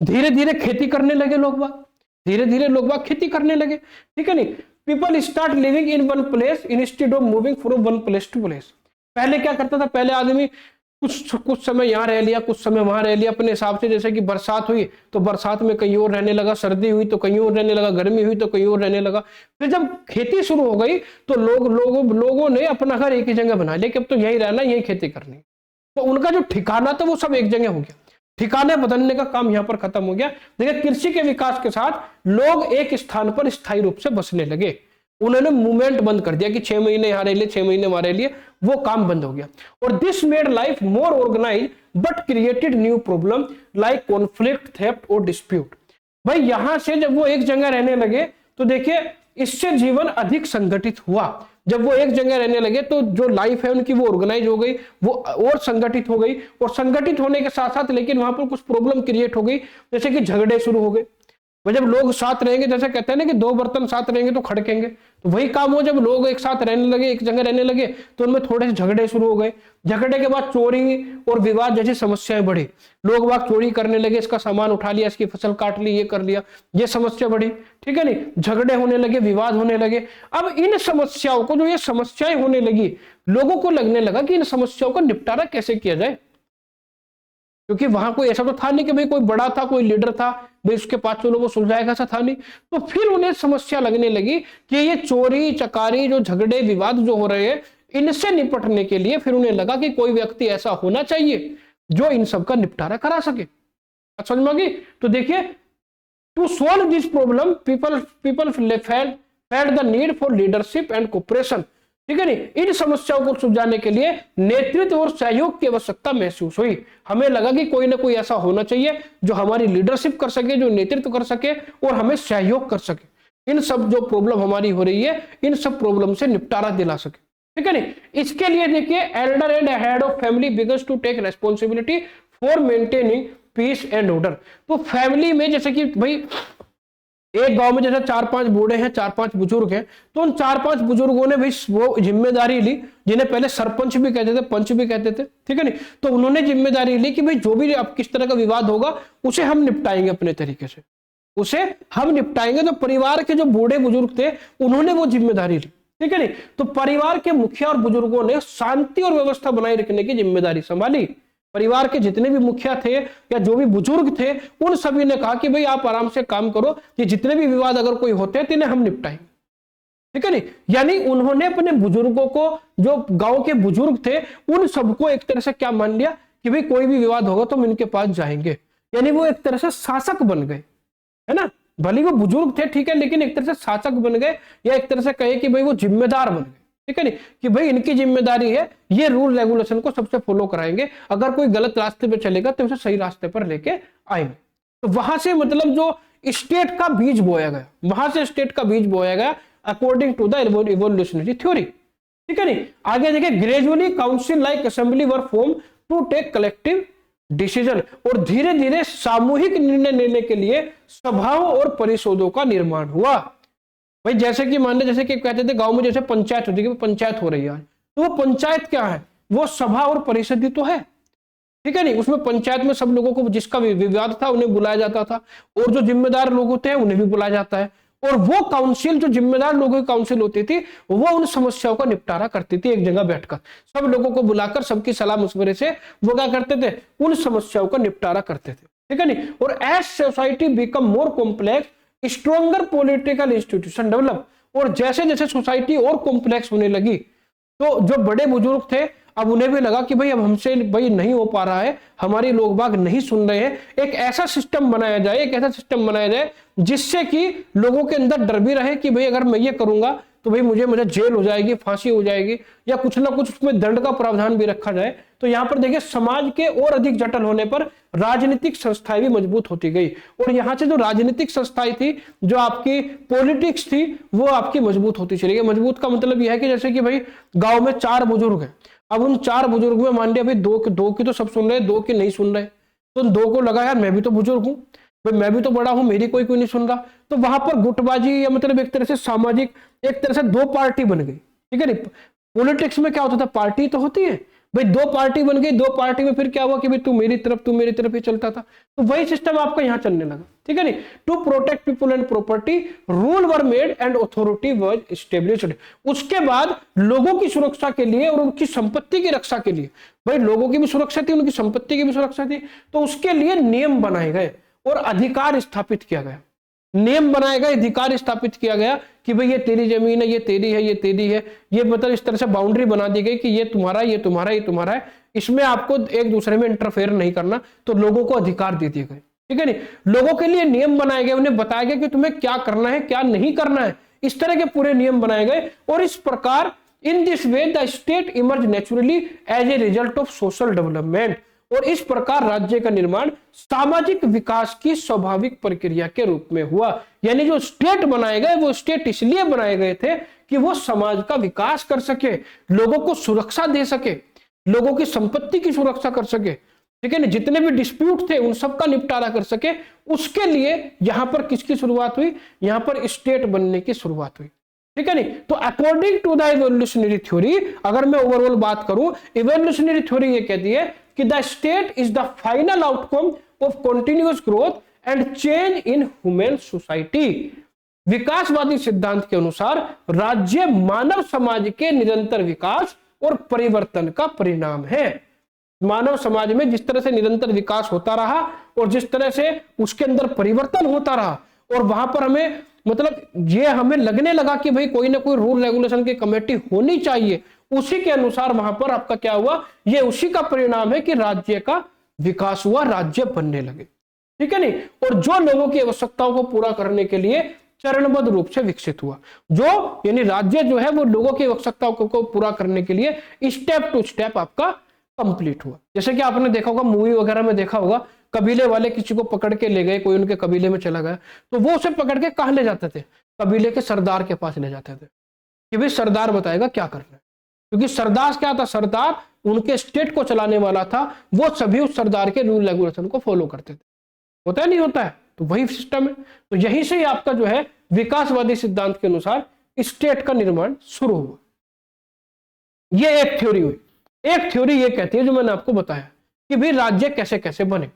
धीरे धीरे खेती करने लगे लोग बाग, धीरे धीरे लोग बाग खेती करने लगे। ठीक है नहीं, people start living in one place instead of moving from one place to place. पहले क्या करता था, पहले आदमी कुछ समय यहाँ रह लिया, कुछ समय वहां रह लिया अपने हिसाब से। जैसे कि बरसात हुई तो बरसात में कहीं और रहने लगा, सर्दी हुई तो कहीं और रहने लगा, गर्मी हुई तो कहीं और रहने लगा। फिर जब खेती शुरू हो गई तो लोगों ने अपना घर एक ही जगह बना लिया कि अब तो यही रहना, यही खेती करनी। तो उनका जो ठिकाना था वो सब एक जगह हो गया, ठिकाने बदलने का काम यहाँ पर खत्म हो गया। देखिए, कृषि के विकास के साथ लोग एक स्थान पर स्थायी रूप से बसने लगे। उन्होंने मूवमेंट बंद कर दिया कि 6 महीने यहाँ रह लिए, 6 महीने वहां रह लिए, वो काम बंद हो गया। और this made life more organise but created new problem like conflict, theft और डिस्प्यूट। भाई यहां से जब वो एक जगह रहने लगे तो देखिए इससे जीवन अधिक संगठित हुआ। जब वो एक जगह रहने लगे तो जो लाइफ है उनकी वो ऑर्गेनाइज हो गई, वो और संगठित हो गई। और संगठित होने के साथ साथ लेकिन वहां पर कुछ प्रॉब्लम क्रिएट हो गई, जैसे कि झगड़े शुरू हो गए। जब लोग साथ रहेंगे, जैसे कहते हैं ना कि 2 बर्तन साथ रहेंगे तो खड़केंगे, तो वही काम हो, जब लोग एक साथ रहने लगे, एक जगह रहने लगे, तो उनमें थोड़े से झगड़े शुरू हो गए। झगड़े के बाद चोरी और विवाद जैसी समस्याएं बढ़ी, लोग बाग चोरी करने लगे, इसका सामान उठा लिया, इसकी फसल काट ली, ये कर लिया, ये समस्या बढ़ी। ठीक है नहीं, झगड़े होने लगे, विवाद होने लगे। अब इन समस्याओं को, जो ये समस्याएं होने लगी, लोगों को लगने लगा कि इन समस्याओं का निपटारा कैसे किया जाए, क्योंकि वहां कोई ऐसा तो था नहीं कि भाई कोई बड़ा था, कोई लीडर था, भाई उसके पास चलो वो सुलझाएगा, ऐसा था नहीं। तो फिर उन्हें समस्या लगने लगी कि ये चोरी चकारी, जो झगड़े विवाद जो हो रहे हैं, इनसे निपटने के लिए फिर उन्हें लगा कि कोई व्यक्ति ऐसा होना चाहिए जो इन सब का निपटारा करा सके। समझ में आ गई? तो देखिए, to solve this problem people felt the need for leadership and cooperation. ठीक है नहीं, इन समस्याओं को सुलझाने के लिए नेतृत्व और सहयोग की आवश्यकता महसूस हुई। हमें लगा कि कोई ना कोई ऐसा होना चाहिए जो हमारी लीडरशिप कर सके, जो नेतृत्व कर सके और हमें सहयोग कर सके, इन सब जो प्रॉब्लम हमारी हो रही है, इन सब प्रॉब्लम से निपटारा दिला सके। ठीक है नहीं, इसके लिए देखिए, elder and head of family begins to take responsibility for maintaining peace and order. तो फैमिली में जैसे कि भाई एक गांव में जैसे 4-5 बूढ़े हैं, 4-5 बुजुर्ग हैं, तो उन 4-5 बुजुर्गों ने भाई वो जिम्मेदारी ली, जिन्हें पहले सरपंच भी कहते थे, पंच भी कहते थे। ठीक है नहीं, तो उन्होंने जिम्मेदारी ली कि भाई जो भी अब किस तरह का विवाद होगा उसे हम निपटाएंगे अपने तरीके से, उसे हम निपटाएंगे। तो परिवार के जो बूढ़े बुजुर्ग थे उन्होंने वो जिम्मेदारी ली। ठीक है नहीं, तो परिवार के मुखिया और बुजुर्गों ने शांति और व्यवस्था बनाए रखने की जिम्मेदारी संभाली। परिवार के जितने भी मुखिया थे या जो भी बुजुर्ग थे, उन सभी ने कहा कि भाई आप आराम से काम करो, कि जितने भी विवाद अगर कोई होते हैं तो इन्हें हम निपटाएंगे। ठीक है नहीं, यानी उन्होंने अपने बुजुर्गों को, जो गांव के बुजुर्ग थे, उन सबको एक तरह से क्या मान लिया कि भाई कोई भी विवाद होगा तो हम इनके पास जाएंगे। यानी वो एक तरह से शासक बन गए, है ना। भले वो बुजुर्ग थे, ठीक है, लेकिन एक तरह से शासक बन गए, या एक तरह से कहे कि भाई वो जिम्मेदार बन गए। ठीक है नहीं, कि भाई इनकी जिम्मेदारी है, ये रूल रेगुलेशन को सबसे फॉलो कराएंगे, अगर कोई गलत रास्ते पे चलेगा तो उसे सही रास्ते पर लेके आएंगे। तो वहां से मतलब जो स्टेट का बीज बोया गया, वहां से स्टेट का बीज बोया गया according to the evolutionary theory. ठीक है नहीं। आगे देखिए, gradually council like assembly were form to take collective decision, और धीरे धीरे सामूहिक निर्णय लेने के लिए सभाओं और परिषदों का निर्माण हुआ। भाई जैसे कि मान लो, जैसे कि कहते थे गांव में जैसे पंचायत होती है, पंचायत हो रही है, तो वो पंचायत क्या है, वो सभा और परिषद ही तो है। ठीक है नहीं, उसमें पंचायत में सब लोगों को जिसका विवाद था उन्हें बुलाया जाता था, और जो जिम्मेदार लोग होते हैं उन्हें भी बुलाया जाता है, और वो काउंसिल, जो जिम्मेदार लोगों की काउंसिल होती थी, वो उन समस्याओं का निपटारा करती थी एक जगह बैठकर, सब लोगों को बुलाकर सबकी सलाह मशवरे से वो क्या करते थे, उन समस्याओं का निपटारा करते थे। ठीक है नहीं। और as society become more complex stronger political institution develop, और जैसे जैसे सोसाइटी और कॉम्प्लेक्स होने लगी, तो जो बड़े बुजुर्ग थे अब उन्हें भी लगा कि भाई अब हमसे भाई नहीं हो पा रहा है, हमारी लोग बाग नहीं सुन रहे हैं, एक ऐसा सिस्टम बनाया जाए, एक ऐसा सिस्टम बनाया जाए जिससे कि लोगों के अंदर डर भी रहे कि भाई अगर मैं ये करूंगा तो भाई मुझे जेल हो जाएगी, फांसी हो जाएगी, या कुछ ना कुछ उसमें दंड का प्रावधान भी रखा जाए। तो यहां पर देखिए, समाज के और अधिक जटिल होने पर राजनीतिक संस्थाएं भी मजबूत होती गई, और यहां से जो राजनीतिक संस्थाएं थी, जो आपकी पॉलिटिक्स थी, वो आपकी मजबूत होती चली गई। मजबूत का मतलब यह है कि जैसे कि भाई गांव में 4 बुजुर्ग हैं, अब उन 4 बुजुर्ग में मान लिया भाई दो की तो सब सुन रहे हैं, 2 की नहीं सुन रहे, तो 2 को लगा यार मैं भी तो बुजुर्ग हूं भाई, मैं भी तो बड़ा हूं, मेरी कोई नहीं सुन रहा, तो वहां पर गुटबाजी, या मतलब एक तरह से सामाजिक, एक तरह से 2 पार्टी बन गई। ठीक है नहीं। पॉलिटिक्स में क्या होता था, पार्टी तो होती है भाई, 2 पार्टी बन गई, 2 पार्टी में फिर क्या हुआ कि भाई तू मेरी तरफ ही चलता था, तो वही सिस्टम आपका यहां चलने लगा। ठीक है नहीं। To protect people and property rule were made and authority was established, उसके बाद लोगों की सुरक्षा के लिए और उनकी संपत्ति की रक्षा के लिए, भाई लोगों की भी सुरक्षा थी, उनकी संपत्ति की भी सुरक्षा थी, तो उसके लिए नियम बनाए गए और अधिकार स्थापित किया गया, नियम बनाए गए, अधिकार स्थापित किया गया कि भाई ये तेरी जमीन है, ये तेरी है, ये तेरी है, ये मतलब इस तरह से बाउंड्री बना दी गई कि ये तुम्हारा, ये तुम्हारा, ये तुम्हारा है, इसमें आपको एक दूसरे में इंटरफेयर नहीं करना, तो लोगों को अधिकार दे दिए गए। ठीक है नहीं। लोगों के लिए नियम बनाए गए, उन्हें बताया गया कि तुम्हें क्या करना है, क्या नहीं करना है, इस तरह के पूरे नियम बनाए गए, और इस प्रकार in this way the state emerge naturally as a result of social development, और इस प्रकार राज्य का निर्माण सामाजिक विकास की स्वाभाविक प्रक्रिया के रूप में हुआ। यानी जो स्टेट बनाए गए, वो स्टेट इसलिए बनाए गए थे कि वो समाज का विकास कर सके, लोगों को सुरक्षा दे सके, लोगों की संपत्ति की सुरक्षा कर सके। ठीक है ना, जितने भी डिस्प्यूट थे उन सबका निपटारा कर सके, उसके लिए यहां पर किसकी शुरुआत हुई, यहां पर स्टेट बनने की शुरुआत हुई। ठीक है नहीं। तो according to the evolutionary theory, अगर मैं ओवरऑल बात करूं, इवोल्यूशनरी थ्योरी ये कहती है कि the state is the final outcome of continuous growth and change in human society. विकासवादी सिद्धांत के अनुसार राज्य मानव समाज के निरंतर विकास और परिवर्तन का परिणाम है। मानव समाज में जिस तरह से निरंतर विकास होता रहा और जिस तरह से उसके अंदर परिवर्तन होता रहा, और वहां पर हमें मतलब ये हमें लगने लगा कि भाई कोई ना कोई रूल रेगुलेशन की कमेटी होनी चाहिए, उसी के अनुसार वहां पर आपका क्या हुआ, ये उसी का परिणाम है कि राज्य का विकास हुआ, राज्य बनने लगे। ठीक है नहीं। और जो लोगों की आवश्यकताओं को पूरा करने के लिए चरणबद्ध रूप से विकसित हुआ, जो यानी राज्य जो है वो लोगों की आवश्यकताओं को पूरा करने के लिए स्टेप टू स्टेप आपका कंप्लीट हुआ। जैसे कि आपने देखा होगा, मूवी वगैरह में देखा होगा, कबीले वाले किसी को पकड़ के ले गए, कोई उनके कबीले में चला गया, तो वो उसे पकड़ के कहां ले जाते थे, कबीले के सरदार के पास ले जाते थे कि भाई सरदार बताएगा क्या करना है, क्योंकि सरदार क्या था, सरदार उनके स्टेट को चलाने वाला था, वो सभी उस सरदार के रूल रेगुलेशन को फॉलो करते थे। होता है नहीं होता है, तो वही सिस्टम है। तो यहीं से ही आपका जो है विकासवादी सिद्धांत के अनुसार स्टेट का निर्माण शुरू हुआ। ये एक थ्योरी हुई। एक थ्योरी ये कहती है, जो मैंने आपको बताया कि भाई राज्य कैसे कैसे बने,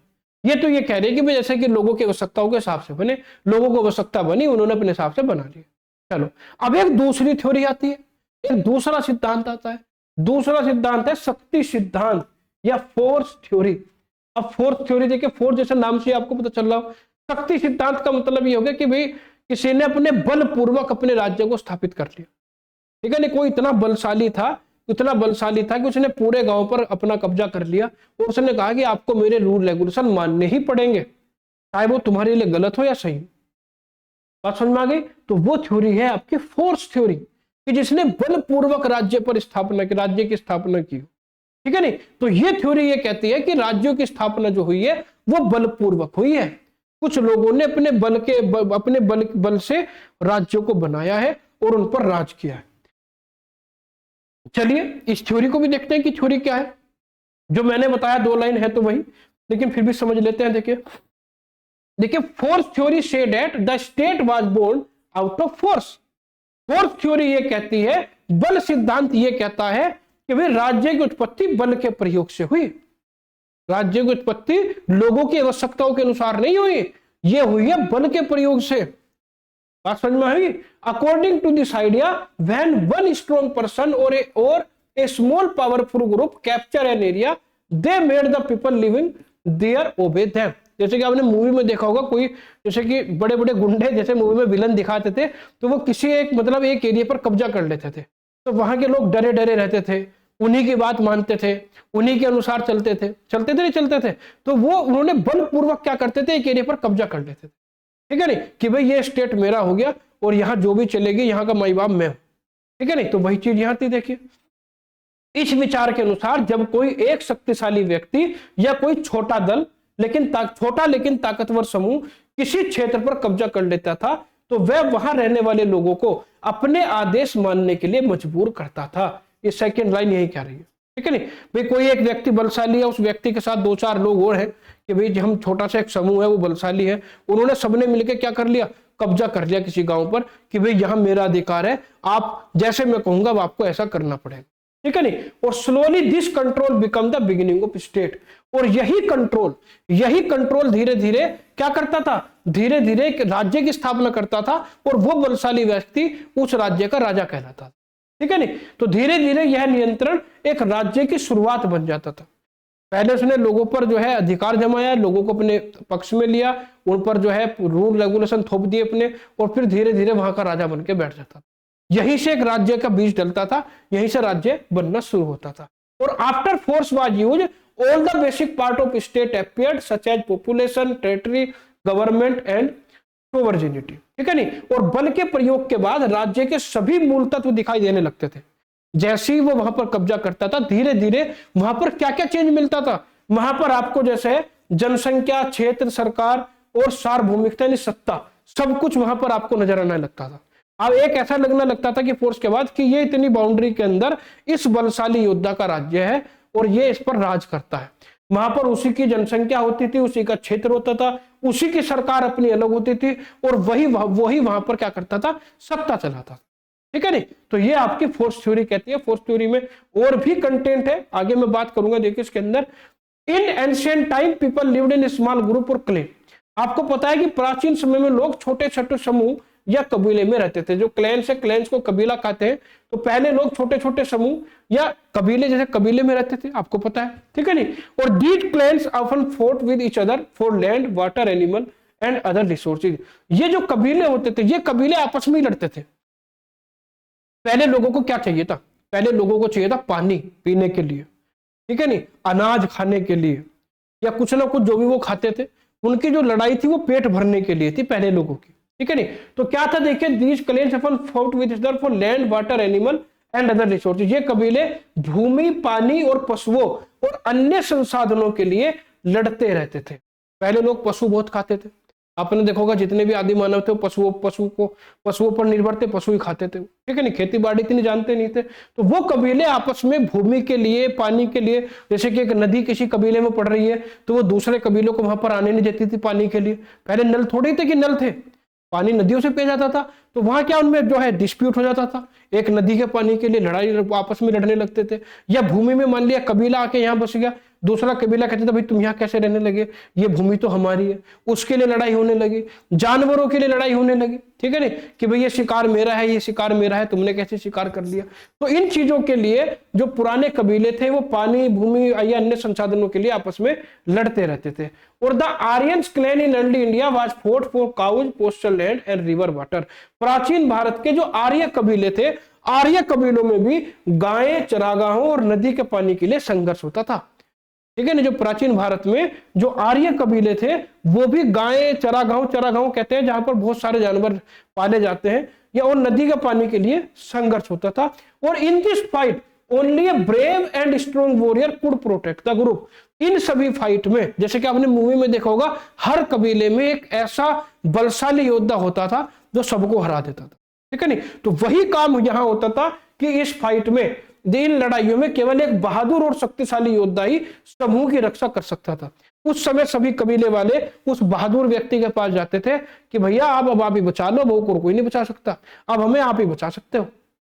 ये तो ये कह रहे हैं कि भाई जैसे कि लोगों की आवश्यकताओं के हिसाब से बने, लोगों को आवश्यकता बनी, उन्होंने अपने हिसाब से बना लिया। चलो अब एक दूसरी थ्योरी आती है, एक दूसरा सिद्धांत आता है। दूसरा सिद्धांत है शक्ति सिद्धांत या फोर्स थ्योरी। अब फोर्स थ्योरी देखिए, फोर्स जैसे नाम से आपको पता चल रहा हो, शक्ति सिद्धांत का मतलब ये हो गया कि भाई किसी ने अपने बलपूर्वक अपने राज्य को स्थापित कर लिया। ठीक है ना, कोई इतना बलशाली था कि उसने पूरे गांव पर अपना कब्जा कर लिया, और उसने कहा कि आपको मेरे रूल रेगुलेशन मानने ही पड़ेंगे, चाहे वो तुम्हारे लिए गलत हो या सही। बात समझ में आ गई। तो वो थ्योरी है आपकी फोर्स थ्योरी, कि जिसने बलपूर्वक राज्य की स्थापना की। ठीक है नहीं। तो ये थ्योरी ये कहती है कि राज्यों की स्थापना जो हुई है वो बलपूर्वक हुई है, कुछ लोगों ने अपने बल से राज्यों को बनाया है और उन पर राज किया है। चलिए इस थ्योरी को भी देखते हैं कि थ्योरी क्या है। जो मैंने बताया 2 लाइन है तो वही, लेकिन फिर भी समझ लेते हैं। देखिए देखिए, फोर्स थ्योरी से that the state was born out of force. Force theory ये कहती है, बल सिद्धांत ये कहता है कि भाई राज्य की उत्पत्ति बल के प्रयोग से हुई। राज्य की उत्पत्ति लोगों की आवश्यकताओं के अनुसार नहीं हुई, ये हुई है बल के प्रयोग से। बात समझ में आई? According to this idea, when one strong person और a small powerful group capture an area, they made the people living there obey them. जैसे कि आपने मूवी में देखा होगा, कोई जैसे कि बड़े बड़े गुंडे जैसे मूवी में विलन दिखाते थे, तो वो किसी एक मतलब एक एरिया पर कब्जा कर लेते थे, तो वहां के लोग डरे डरे रहते थे, उन्हीं की बात मानते थे, उन्हीं के अनुसार चलते थे नहीं चलते थे। तो वो उन्होंने बलपूर्वक क्या करते थे, एक एरिया पर कब्जा कर लेते थे, ठीक है नहीं, कि भाई ये स्टेट मेरा हो गया और यहाँ जो भी चलेगी यहाँ का माई बाप मैं हूं, ठीक है नहीं। तो वही चीज यहाँ थी। देखिए इस विचार के अनुसार जब कोई एक शक्तिशाली व्यक्ति या कोई छोटा दल छोटा लेकिन ताकतवर समूह किसी क्षेत्र पर कब्जा कर लेता था, तो वह वहां रहने वाले लोगों को अपने आदेश मानने के लिए मजबूर करता था। ये सेकंड लाइन यही कह रही है, ठीक है नहीं। भाई कोई एक व्यक्ति बलशाली है, उस व्यक्ति के साथ 2-4 लोग और हैं कि भाई हम छोटा सा एक समूह है, वो बलशाली है, उन्होंने सबने मिलकर क्या कर लिया, कब्जा कर लिया किसी गांव पर कि भाई यहां मेरा अधिकार है, आप जैसे मैं कहूंगा आपको ऐसा करना पड़ेगा, ठीक है नहीं। और slowly this control become the beginning of state. और यही कंट्रोल धीरे धीरे क्या करता था, धीरे धीरे राज्य की स्थापना करता था, और वो बलशाली व्यक्ति उस राज्य का राजा कहलाता था, ठीक है नहीं। तो धीरे धीरे यह नियंत्रण एक राज्य की शुरुआत बन जाता था। पहले उसने लोगों पर जो है अधिकार जमाया, लोगों को अपने पक्ष में लिया, उन पर जो है रूल रेगुलेशन थोप दिए अपने, और फिर धीरे धीरे वहां का राजा बन के बैठ जाता था। यहीं से एक राज्य का बीज डलता था, यहीं से राज्य बनना शुरू होता था। और after force was used, all the basic part of state appeared, such as population, territory, government and sovereignty, ठीक है नहीं। और बल के प्रयोग के बाद राज्य के सभी मूल तत्व दिखाई देने लगते थे। जैसे ही वो वहां पर कब्जा करता था, धीरे धीरे वहां पर क्या क्या चेंज मिलता था। वहां पर आपको जैसे जनसंख्या, क्षेत्र, सरकार और सार्वभौमिकता यानी सत्ता, सब कुछ वहां पर आपको नजर आने लगता था। अब एक ऐसा लगने लगता था कि फोर्स के बाद कि ये इतनी बाउंड्री के अंदर इस बलशाली योद्धा का राज्य है और ये इस पर राज करता है। वहां पर उसी की जनसंख्या होती थी, उसी का क्षेत्र होता था, उसी की सरकार अपनी अलग होती थी, और वही वहां पर क्या करता था, सत्ता चलाता था, ठीक है नहीं। तो ये आपकी फोर्स थ्योरी कहती है। फोर्स थ्योरी में और भी कंटेंट है, आगे मैं बात करूंगा। देखिए इसके अंदर, इन ancient time people lived in small group और क्लेन। आपको पता है कि प्राचीन समय में लोग छोटे छोटे समूह या कबीले में रहते थे। जो क्लैंस है, क्लैंस को कबीला कहते हैं, तो पहले लोग छोटे छोटे समूह या कबीले जैसे कबीले में रहते थे, आपको पता है, ठीक है नहीं। और these clans often fought with each other for land, water, animal and other resources. ये जो कबीले होते थे, ये कबीले आपस में ही लड़ते थे। पहले लोगों को क्या चाहिए था, पहले लोगों को चाहिए था पानी पीने के लिए, ठीक है नहीं, अनाज खाने के लिए, या कुछ ना कुछ जो भी वो खाते थे। उनकी जो लड़ाई थी वो पेट भरने के लिए थी पहले लोगों की, ठीक है नहीं। तो क्या था, देखिए, these clans often fought with each other for land, water, animal and other resources. ये कबीले भूमि, पानी और पशुओं और अन्य संसाधनों के लिए लड़ते रहते थे। पहले लोग पशु बहुत खाते थे, आपने देखा होगा जितने भी आदि मानव थे पशुओं पर निर्भर थे, पशु ही खाते थे, ठीक है नहीं, खेती बाड़ी इतनी जानते नहीं थे। तो वो कबीले आपस में भूमि के लिए, पानी के लिए, जैसे कि एक नदी किसी कबीले में पड़ रही है तो वो दूसरे कबीलों को वहां पर आने नहीं देती थी पानी के लिए। पहले नल थोड़ी थे कि नल थे, पानी नदियों से पिया जाता था। तो वहां क्या उनमें जो है डिस्प्यूट हो जाता था, एक नदी के पानी के लिए लड़ाई, आपस में लड़ने लगते थे। या भूमि में मान लिया कबीला आके यहाँ बस गया, दूसरा कबीला कहते थे भाई तुम यहाँ कैसे रहने लगे, ये भूमि तो हमारी है, उसके लिए लड़ाई होने लगी। जानवरों के लिए लड़ाई होने लगी, ठीक है नहीं, कि भाई ये शिकार मेरा है, ये शिकार मेरा है, तुमने कैसे शिकार कर लिया। तो इन चीजों के लिए जो पुराने कबीले थे वो पानी, भूमि या अन्य संसाधनों के लिए आपस में लड़ते रहते थे। और the Aryans clan in early India was fought for cows, pastoral land and river water. प्राचीन भारत के जो आर्य कबीले थे, आर्य कबीलों में भी गायें, चरागाहों और नदी के पानी के लिए संघर्ष होता था, ठीक है ना। जो प्राचीन भारत में जो आर्य कबीले थे वो भी गायें, चरागाहों कहते हैं जहां पर बहुत सारे जानवर पाले जाते हैं, या और नदी के पानी के लिए संघर्ष होता था। और in this fight only a brave and strong warrior could protect the group. इन सभी फाइट में, जैसे कि आपने मूवी में देखा होगा, हर कबीले में एक ऐसा बलशाली योद्धा होता था जो सबको हरा देता था, ठीक है नहीं। तो वही काम यहां होता था कि इस फाइट में इन लड़ाइयों में केवल एक बहादुर और शक्तिशाली योद्धा ही समूह की रक्षा कर सकता था। उस समय सभी कबीले वाले उस बहादुर व्यक्ति के पास जाते थे कि भैया अब आप ही बचा लो, बहू को कोई नहीं बचा सकता, अब हमें आप ही बचा सकते हो,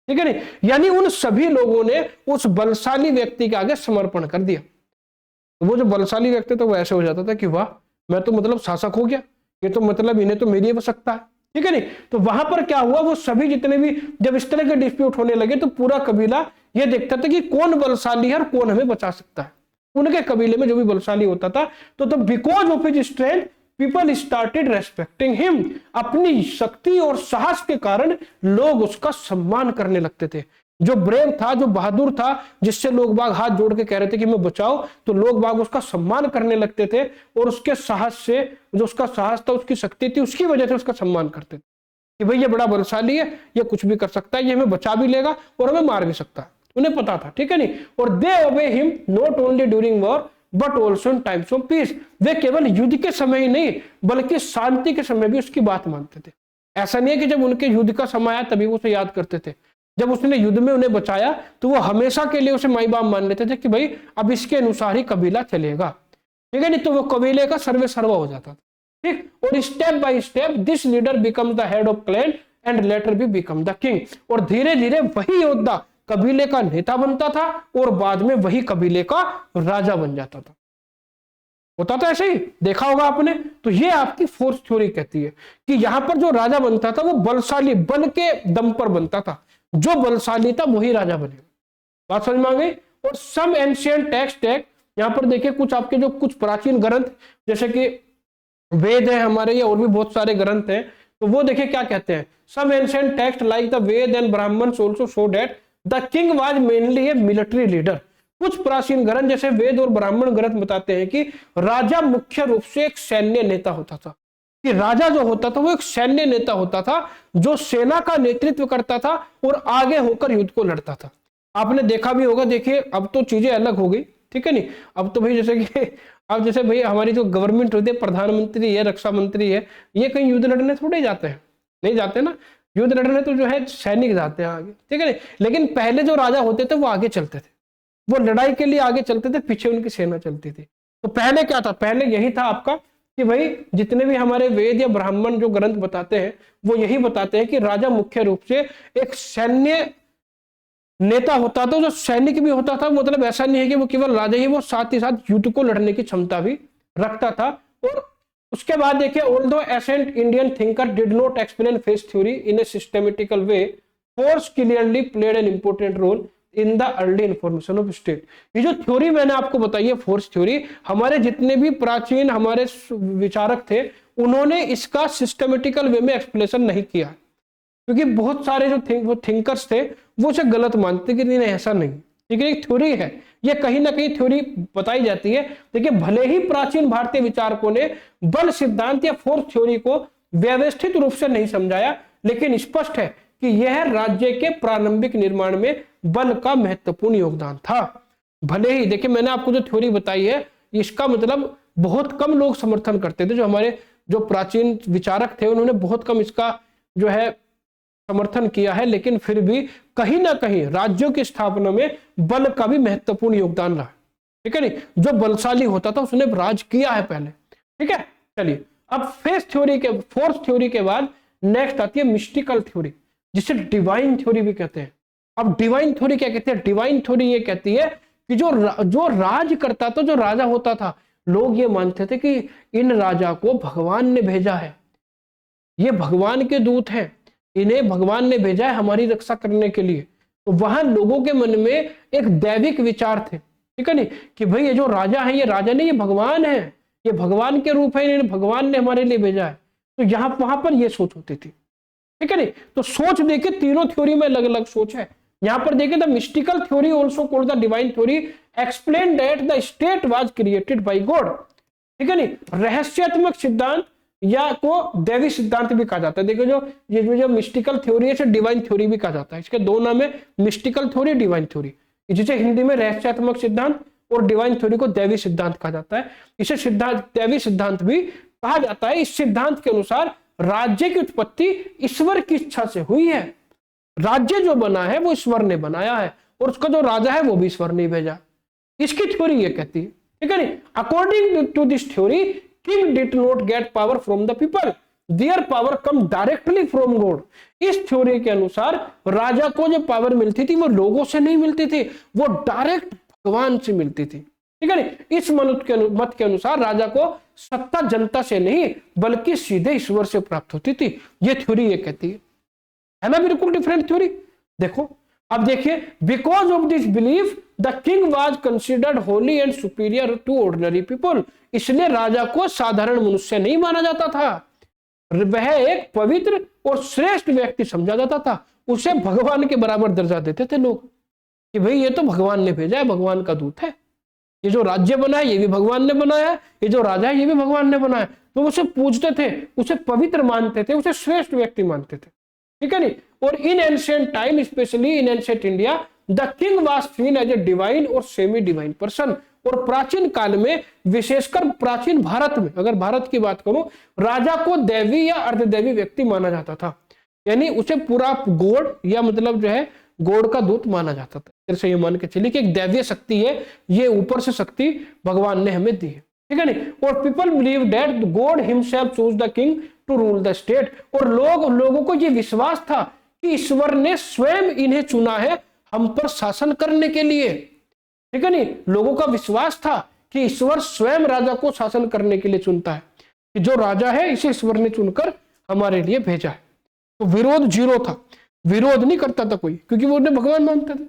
ठीक है नहीं। यानी उन सभी लोगों ने उस बलशाली व्यक्ति के आगे समर्पण कर दिया। तो वो जो बलशाली व्यक्ति तो वो ऐसे हो जाता था कि वाह, मैं तो मतलब शासक हो गया, ये तो मतलब इन्हें तो मेरी आवश्यकता है, ठीक है नहीं। तो वहां पर क्या हुआ, वो सभी जितने भी जब इस तरह के डिस्प्यूट होने लगे तो पूरा कबीला ये देखता था कि कौन बलशाली है और कौन हमें बचा सकता है। उनके कबीले में जो भी बलशाली होता था तो because of his strength people started respecting him. अपनी शक्ति और साहस के कारण लोग उसका सम्मान करने लगते थे। जो ब्रेव था, जो बहादुर था, जिससे लोग बाग हाथ जोड़ के कह रहे थे कि मैं बचाओ, तो लोग बाग उसका सम्मान करने लगते थे और उसके साहस से, जो उसका साहस था, उसकी शक्ति थी, उसकी वजह से उसका सम्मान करते थे कि भाई ये बड़ा बलशाली है, ये कुछ भी कर सकता है, ये हमें बचा भी लेगा और हमें मार भी सकता है। उन्हें पता था, ठीक है नहीं। और they obey him not only during war but also in times of peace. वे केवल युद्ध के समय ही नहीं बल्कि शांति के समय भी उसकी बात मानते थे। ऐसा नहीं है कि जब उनके युद्ध का समय आया तभी वो उसे याद करते थे। जब उसने युद्ध में उन्हें बचाया तो वो हमेशा के लिए उसे माई बाप मान लेते थे कि भाई अब इसके अनुसार ही कबीला चलेगा, ठीक है नहीं। तो वो कबीले का सर्वे सर्वा हो जाता था, ठीक। और step by step this leader become the head of clan and later भी बिकम द किंग। और धीरे धीरे वही योद्धा कबीले का नेता बनता था और बाद में वही कबीले का राजा बन जाता था। होता था ऐसे ही, देखा होगा आपने। तो ये आपकी फोर्स थ्योरी कहती है कि यहां पर जो राजा बनता था वो बलशाली, बल के दम पर बनता था। जो बलशाली था वही राजा बनेगा। बात समझ में आ गई। और सम एंशिएंट टेक्स्ट, यहां पर देखिए कुछ आपके जो कुछ प्राचीन ग्रंथ जैसे कि वेद है हमारे, या और भी बहुत सारे ग्रंथ हैं, तो वो देखिए क्या कहते हैं। Some ancient text like the Veda and Brahmanas also show that the king was mainly a military leader. कुछ प्राचीन ग्रंथ जैसे वेद और ब्राह्मण ग्रंथ बताते हैं कि राजा मुख्य रूप से एक सैन्य नेता होता था। कि राजा जो होता था वो एक सैन्य नेता होता था जो सेना का नेतृत्व करता था और आगे होकर युद्ध को लड़ता था। आपने देखा भी होगा, देखिए अब तो चीजें अलग हो गई, ठीक है नहीं। अब तो भाई जैसे कि अब जैसे भाई हमारी जो गवर्नमेंट होती है, प्रधानमंत्री है, रक्षा मंत्री है, ये कहीं युद्ध लड़ने थोड़े जाते हैं, नहीं जाते ना। युद्ध लड़ने तो जो है सैनिक जाते हैं आगे, ठीक है नहीं। लेकिन पहले जो राजा होते थे वो आगे चलते थे, वो लड़ाई के लिए आगे चलते थे, पीछे उनकी सेना चलती थी। तो पहले क्या था, पहले यही था आपका कि भाई जितने भी हमारे वेद या ब्राह्मण जो ग्रंथ बताते हैं वो यही बताते हैं कि राजा मुख्य रूप से एक सैन्य नेता होता था, जो सैनिक भी होता था। मतलब ऐसा नहीं है कि वो केवल राजा ही, वो साथ ही साथ युद्ध को लड़ने की क्षमता भी रखता था। और उसके बाद देखिए, although ancient Indian thinker did not explain force theory in a systematical way, force clearly played an important role in the early information of state. ये जो थ्योरी मैंने आपको बताई है फोर्स थ्योरी, हमारे जितने भी प्राचीन हमारे विचारक थे उन्होंने इसका सिस्टमेटिकल वे में एक्सप्लेनेशन नहीं किया, क्योंकि बहुत सारे जो थिंकर्स थे वो उसे गलत मानते कि नहीं ऐसा नहीं, ठीक है। एक थ्योरी है, ये कहीं ना कहीं थ्योरी बताई जाती है। देखिए भले ही प्राचीन भारतीय विचारकों ने बल सिद्धांत या फोर्स थ्योरी को व्यवस्थित रूप से नहीं समझाया, लेकिन स्पष्ट है कि यह राज्य के प्रारंभिक निर्माण में बल का महत्वपूर्ण योगदान था। भले ही देखिए मैंने आपको जो थ्योरी बताई है इसका मतलब बहुत कम लोग समर्थन करते थे, जो हमारे जो प्राचीन विचारक थे उन्होंने बहुत कम इसका जो है समर्थन किया है, लेकिन फिर भी कहीं ना कहीं राज्यों की स्थापना में बल का भी महत्वपूर्ण योगदान रहा, ठीक है नहीं। जो बलशाली होता था उसने राज किया है पहले, ठीक है। चलिए अब फोर्स थ्योरी के बाद नेक्स्ट आती है मिस्टिकल थ्योरी, जिसे डिवाइन थ्योरी भी कहते हैं। अब डिवाइन थ्योरी क्या कहते हैं? डिवाइन थ्योरी ये कहती है कि जो राज करता था, जो राजा होता था, लोग ये मानते थे कि इन राजा को भगवान ने भेजा है, ये भगवान के दूत हैं, इन्हें भगवान ने भेजा है हमारी रक्षा करने के लिए। तो वहां लोगों के मन में एक दैविक विचार थे, ठीक है नहीं, कि भाई ये जो राजा है ये राजा नहीं, ये भगवान है, ये भगवान के रूप है, इन्हें भगवान ने हमारे लिए भेजा है। तो यहाँ वहां पर ये सोच होती थी, ठीक है नहीं। तो सोच देखिए तीनों थ्योरी में अलग अलग सोच है। यहां पर देखिए the mystical theory also called the divine theory explain that the state was created bye God, ठीक है नहीं। रहस्यात्मक सिद्धांत या को दैवी सिद्धांत भी कहा जाता है। देखो जो मिस्टिकल थ्योरी है डिवाइन थ्योरी भी कहा जाता है। इसके दो नाम है, मिस्टिकल थ्योरी, डिवाइन थ्योरी। जिसे हिंदी में रहस्यात्मक सिद्धांत और डिवाइन थ्योरी को दैवी सिद्धांत कहा जाता है। इसे दैवी सिद्धांत भी कहा जाता है। इस सिद्धांत के अनुसार राज्य की उत्पत्ति ईश्वर की इच्छा से हुई है। राज्य जो बना है वो ईश्वर ने बनाया है और उसका जो राजा है वो भी ईश्वर ने भेजा। इसकी थ्योरी ये कहती है, ठीक है नहीं। According to this theory king did not get power from the people, their power come directly from God. इस थ्योरी के अनुसार राजा को जो पावर मिलती थी वो लोगों से नहीं मिलती थी, वो डायरेक्ट भगवान से मिलती थी, ठीक है नहीं। इस मत के अनुसार राजा को सत्ता जनता से नहीं बल्कि सीधे ईश्वर से प्राप्त होती थी। ये थ्योरी ये कहती है ना, बिल्कुल डिफरेंट थ्योरी। देखो अब देखिए, because of this belief the king was considered holy and superior to ordinary people. इसलिए राजा को साधारण मनुष्य नहीं माना जाता था, वह एक पवित्र और श्रेष्ठ व्यक्ति समझा जाता था। उसे भगवान के बराबर दर्जा देते थे लोग कि भाई ये तो भगवान ने भेजा है, भगवान का दूत है, ये जो राज्य बना है ये भी भगवान ने बनाया है, ये जो राजा है ये भी भगवान ने बनाया। तो उसे पूजते थे, उसे पवित्र मानते थे, उसे श्रेष्ठ व्यक्ति मानते थे, ठीक है नहीं। और in ancient time, specially in ancient India, the king was seen as a divine और सेमी डिवाइन पर्सन। और प्राचीन काल में, विशेषकर प्राचीन भारत में, अगर भारत की बात करूं, राजा को देवी या अर्धदेवी व्यक्ति माना जाता था, यानी उसे पूरा गॉड या मतलब जो है गॉड का दूत माना जाता था। जैसे ये मान के चलिए कि एक दैवीय शक्ति है, ये ऊपर से शक्ति भगवान ने हमें दी है, ठीक है नहीं। और people believe that God himself choose the king to rule the state. और लोगों को ये विश्वास था कि ईश्वर ने स्वयं इन्हें चुना है हम पर शासन करने के लिए, ठीक है नहीं। लोगों का विश्वास था कि ईश्वर स्वयं राजा को शासन करने के लिए चुनता है, कि जो राजा है इसे ईश्वर ने चुनकर हमारे लिए भेजा है। तो विरोध जीरो था, विरोध नहीं करता था कोई, क्योंकि वो उन्हें भगवान मानते थे।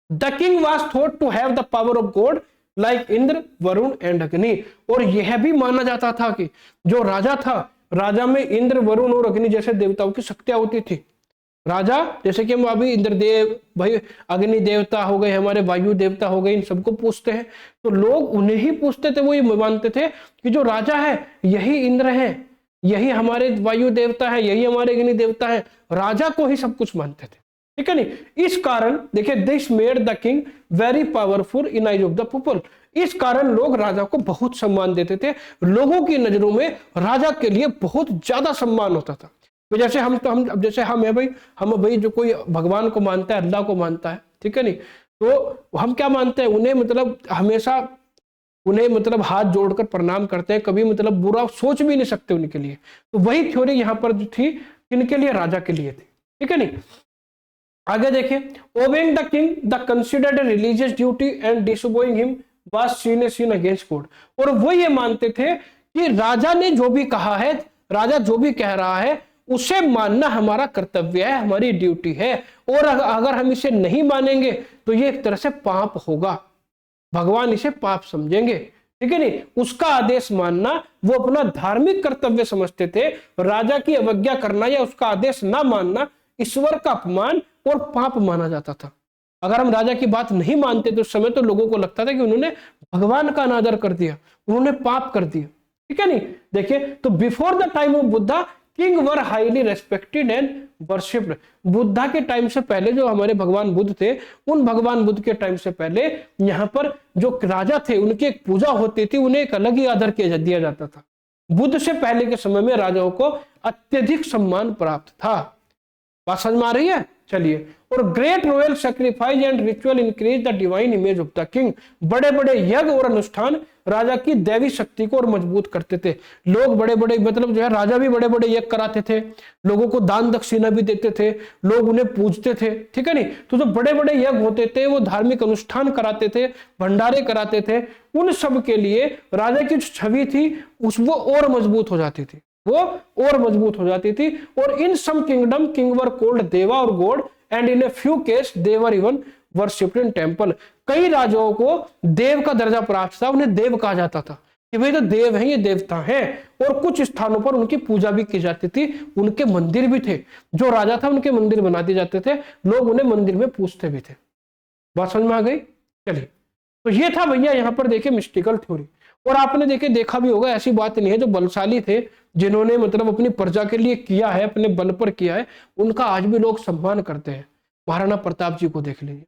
The king was thought to have the power of God like Indra, Varuna and Agni. और यह भी माना जाता था कि जो राजा था, राजा में इंद्र, वरुण और अग्नि जैसे देवताओं की शक्तियां होती थी। राजा जैसे कि हम अभी इंद्रदेव, भाई अग्नि देवता हो गए, हमारे वायु देवता हो गए, इन सबको पूछते हैं तो लोग उन्हें ही पूछते थे। वो ये मानते थे कि जो राजा है यही इंद्र है, यही हमारे वायु देवता है, यही हमारे अग्नि देवता है, राजा को ही सब कुछ मानते थे, ठीक है नहीं। इस कारण देखिए, this made the king very powerful in eyes of the people. इस कारण लोग राजा को बहुत सम्मान देते थे, लोगों की नजरों में राजा के लिए बहुत ज्यादा सम्मान होता था। तो जैसे हम है भाई, हम भाई जो कोई भगवान को मानता है, अल्लाह को मानता है, ठीक है नहीं, तो हम क्या मानते हैं, उन्हें मतलब हमेशा उन्हें मतलब हाथ जोड़कर प्रणाम करते हैं, कभी मतलब बुरा सोच भी नहीं सकते उनके लिए। तो वही थ्योरी यहाँ पर जो थी, किनके लिए, राजा के लिए थी, ठीक है नहीं। आगे देखिए, obeying the king the considered religious duty and disobeying him was seen a sin against God. और वो ये मानते थे कि राजा ने जो भी कहा है, राजा जो भी कह रहा है उसे मानना हमारा कर्तव्य है, हमारी ड्यूटी है। और अगर हम इसे नहीं मानेंगे तो ये एक तरह से पाप होगा, भगवान इसे पाप समझेंगे, ठीक है नहीं। उसका आदेश मानना वो अपना धार्मिक कर्तव्य समझते थे। राजा की अवज्ञा करना या उसका आदेश ना मानना ईश्वर का अपमान और पाप माना जाता था। अगर हम राजा की बात नहीं मानते तो उस समय तो लोगों को लगता था कि उन्होंने भगवान का अनादर कर दिया, उन्होंने पाप कर दिया, ठीक है नहीं। देखिए, तो before the time of Buddha king were highly respected and worshipped. Buddha के टाइम से पहले जो हमारे भगवान बुद्ध थे, उन भगवान बुद्ध के टाइम से पहले यहाँ पर जो राजा थे उनकी एक पूजा होती थी, उन्हें एक अलग ही आदर दिया जाता था। बुद्ध से पहले के समय में राजाओं को अत्यधिक सम्मान प्राप्त था। बात समझ में आ रही है? चलिए, और great royal sacrifice and ritual increase the divine image of the king. बड़े बड़े यज्ञ और अनुष्ठान राजा की दैवी शक्ति को और मजबूत करते थे। लोग बड़े बड़े मतलब जो है राजा भी बड़े बड़े यज्ञ कराते थे, लोगों को दान दक्षिणा भी देते थे, लोग उन्हें पूजते थे, ठीक है नहीं। तो जो बड़े बड़े यज्ञ होते थे, वो धार्मिक अनुष्ठान कराते थे, भंडारे कराते थे, उन सब के लिए राजा की जो छवि थी वो और मजबूत हो जाती थी, वो और मजबूत हो जाती थी। और इन सम किंगडम किंग वर कॉल्ड देवा और God and in a few case they were even worshipped in temple. कई राजाओं को देव का दर्जा प्राप्त था, उन्हें देव कहा जाता था कि भाई तो देव हैं, ये देवता हैं। और कुछ स्थानों पर उनकी पूजा भी की जाती थी, उनके मंदिर भी थे। जो राजा था उनके मंदिर बना दिए जाते थे, लोग उन्हें मंदिर में पूजते भी थे। बात समझ में आ गई? चलिए, तो ये था भैया यहाँ पर देखिए मिस्टिकल थ्योरी। और आपने देखा भी होगा, ऐसी बात नहीं है, जो बलशाली थे, जिन्होंने मतलब अपनी प्रजा के लिए किया है, अपने बल पर किया है, उनका आज भी लोग सम्मान करते हैं। महाराणा प्रताप जी को देख लीजिए,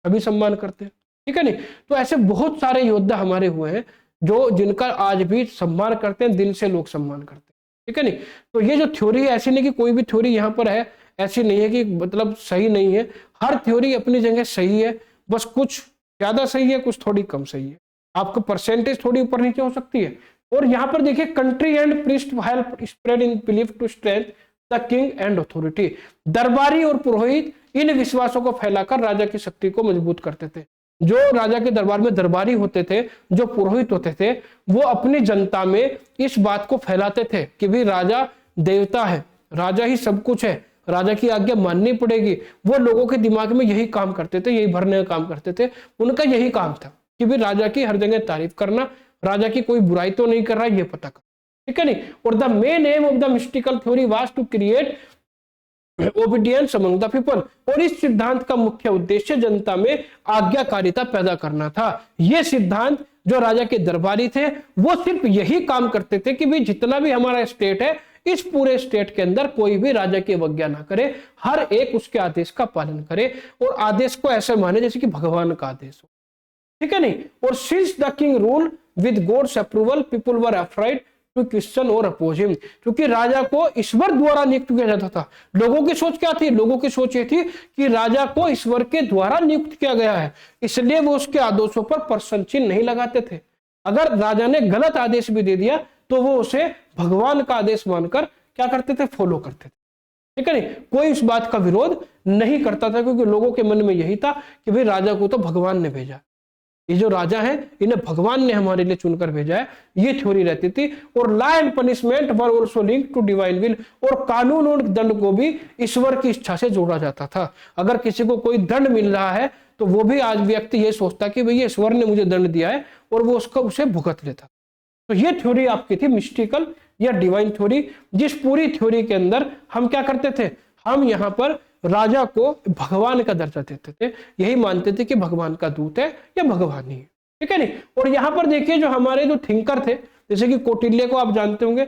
सभी सम्मान करते हैं, ठीक है नहीं। तो ऐसे बहुत सारे योद्धा हमारे हुए हैं जो जिनका आज भी सम्मान करते हैं, दिल से लोग सम्मान करते हैं, ठीक है नहीं। तो ये जो थ्योरी है, ऐसी नहीं कि कोई भी थ्योरी यहाँ पर है ऐसी नहीं है कि मतलब सही नहीं है, हर थ्योरी अपनी जगह सही है, बस कुछ ज्यादा सही है, कुछ थोड़ी कम सही है, आपको परसेंटेज थोड़ी ऊपर नीचे हो सकती है। और यहाँ पर देखिए, country and priest help spread in belief to strength the king and authority. दरबारी और पुरोहित इन विश्वासों को फैलाकर राजा की शक्ति को मजबूत करते थे। जो राजा के दरबार में दरबारी होते थे, जो पुरोहित होते थे, वो अपनी जनता में इस बात को फैलाते थे कि भाई राजा देवता है, राजा ही सब कुछ है, राजा की आज्ञा माननी पड़ेगी। वो लोगों के दिमाग में यही काम करते थे, यही भरने का काम करते थे। उनका यही काम था कि भाई राजा की हर जगह तारीफ करना, राजा की कोई बुराई तो नहीं कर रहा ये पता कर, ठीक है नहीं। और the main aim of the mystical theory was to create obedience among the people. और इस सिद्धांत का मुख्य उद्देश्य जनता में आज्ञाकारिता पैदा करना था। ये सिद्धांत जो राजा के दरबारी थे वो सिर्फ यही काम करते थे कि भाई जितना भी हमारा स्टेट है, इस पूरे स्टेट के अंदर कोई भी राजा की अवज्ञा ना करे, हर एक उसके आदेश का पालन करे और आदेश को ऐसे माने जैसे कि भगवान का आदेश हो, ठीक है नहीं। और since the king rule with God's approval people were afraid to question और अपोज हिम। क्योंकि राजा को ईश्वर द्वारा नियुक्त किया जाता था। लोगों की सोच क्या थी? लोगों की सोच ये थी कि राजा को ईश्वर के द्वारा नियुक्त किया गया है, इसलिए वो उसके आदेशों पर प्रश्न चिन्ह नहीं लगाते थे। अगर राजा ने गलत आदेश भी दे दिया तो वो उसे भगवान का आदेश मानकर क्या करते थे? फॉलो करते थे, ठीक है नहीं। कोई इस बात का विरोध नहीं करता था, क्योंकि लोगों के मन में यही था कि भाई राजा को तो भगवान ने भेजा, ये जो राजा है इन्हें भगवान ने हमारे लिए चुनकर भेजा है, ये थ्योरी रहती थी। और law and punishment were also linked to divine will. और कानून और दंड को भी ईश्वर की इच्छा से जोड़ा जाता था। अगर किसी को कोई दंड मिल रहा है तो वो भी आज व्यक्ति ये सोचता कि भाई ईश्वर ने मुझे दंड दिया है, और वो उसका उसे भुगत लेता। तो ये थ्योरी आपकी थी मिस्टिकल या डिवाइन थ्योरी, जिस पूरी थ्योरी के अंदर हम क्या करते थे? हम यहाँ पर राजा को भगवान का दर्जा देते थे, यही मानते थे कि भगवान का दूत है या भगवान ही है, ठीक है नहीं। और यहाँ पर देखिए जो हमारे जो थिंकर थे, जैसे कि कौटिल्य को आप जानते होंगे।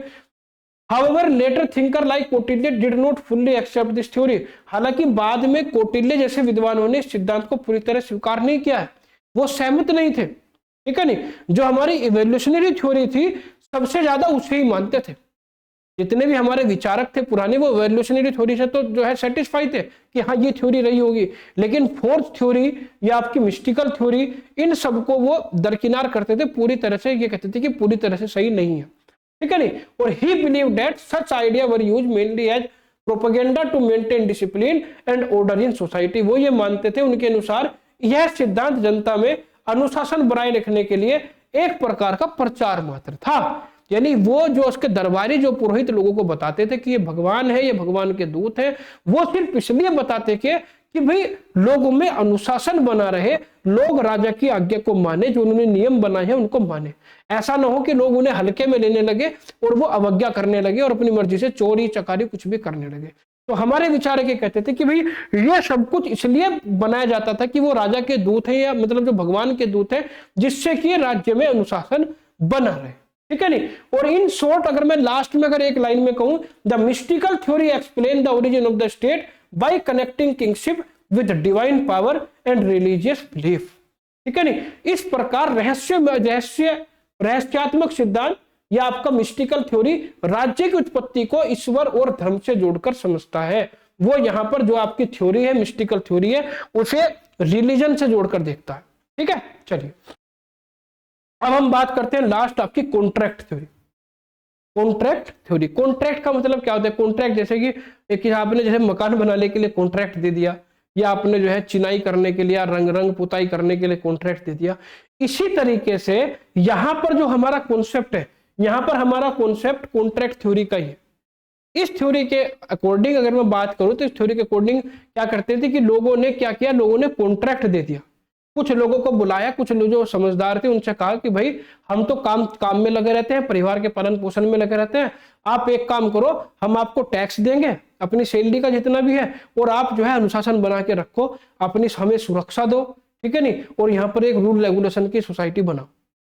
However, later thinker like Kautilya did not fully accept this theory। हालांकि बाद में कौटिल्य जैसे विद्वानों ने इस सिद्धांत को पूरी तरह स्वीकार नहीं किया है, वो सहमत नहीं थे, ठीक है नहीं। जो हमारी इवोल्यूशनरी थ्योरी थी सबसे ज्यादा उसे ही मानते थे। जितने भी हमारे विचारक थे पुराने, वो इवोल्यूशनरी थ्योरी से तो जो है सेटिस्फाई थे कि हाँ ये थ्योरी रही होगी। लेकिन फोर्थ थ्योरी या आपकी मिस्टिकल थ्योरी, इन सबको वो दरकिनार करते थे पूरी तरह से। ये कहते थे कि पूरी तरह से सही नहीं है, ठीक है नहीं। और he believe that such idea were use mainly as propaganda to maintain discipline and order in society. वो ये मानते थे, उनके अनुसार यह सिद्धांत जनता में अनुशासन बनाए रखने के लिए एक प्रकार का प्रचार मात्र था। यानी वो जो उसके दरबारी जो पुरोहित लोगों को बताते थे कि ये भगवान है, ये भगवान के दूत है, वो सिर्फ इसलिए बताते थे कि भाई लोगों में अनुशासन बना रहे, लोग राजा की आज्ञा को माने, जो उन्होंने नियम बनाए हैं उनको माने। ऐसा ना हो कि लोग उन्हें हल्के में लेने लगे और वो अवज्ञा करने लगे और अपनी मर्जी से चोरी चकारी कुछ भी करने लगे। तो हमारे विचारक ये कहते थे कि भाई ये सब कुछ इसलिए बनाया जाता था कि वो राजा के दूत है, या मतलब जो भगवान के दूत है, जिससे कि राज्य में अनुशासन बना रहे, ठीक है नहीं। और इन शॉर्ट अगर मैं लास्ट में अगर एक लाइन में कहूं, the mystical theory explain the origin of the state by connecting kingship with divine power and religious belief, ठीक है नहीं। इस प्रकार रहस्यात्मक सिद्धांत या आपका मिस्टिकल थ्योरी राज्य की उत्पत्ति को ईश्वर और धर्म से जोड़कर समझता है। वो यहाँ पर जो आपकी थ्योरी है, मिस्टिकल थ्योरी है, उसे रिलीजन से जोड़कर देखता है, ठीक है। चलिए अब हम बात करते हैं लास्ट आपकी contract theory. Contract theory, contract का मतलब क्या होता है? कॉन्ट्रैक्ट जैसे कि एक आपने जैसे मकान बनाने के लिए कॉन्ट्रैक्ट दे दिया, या आपने जो है चिनाई करने के लिए, रंग पुताई करने के लिए कॉन्ट्रैक्ट दे दिया। इसी तरीके से यहां पर जो हमारा कॉन्सेप्ट है, यहां पर हमारा कॉन्सेप्ट कॉन्ट्रैक्ट थ्योरी का ही है। इस थ्योरी के अकॉर्डिंग अगर मैं बात करूं तो इस थ्योरी के अकॉर्डिंग क्या करते थे कि लोगों ने क्या किया, लोगों ने कॉन्ट्रैक्ट दे दिया। कुछ लोगों को बुलाया, कुछ लोग जो समझदार थे उनसे कहा कि भाई हम तो काम में लगे रहते हैं, परिवार के पालन पोषण में लगे रहते हैं, आप एक काम करो, हम आपको टैक्स देंगे अपनी सैलरी का जितना भी है, और आप जो है अनुशासन बना के रखो, अपनी हमें सुरक्षा दो, ठीक है नहीं। और यहाँ पर एक रूल रेगुलेशन की सोसाइटी बनाओ,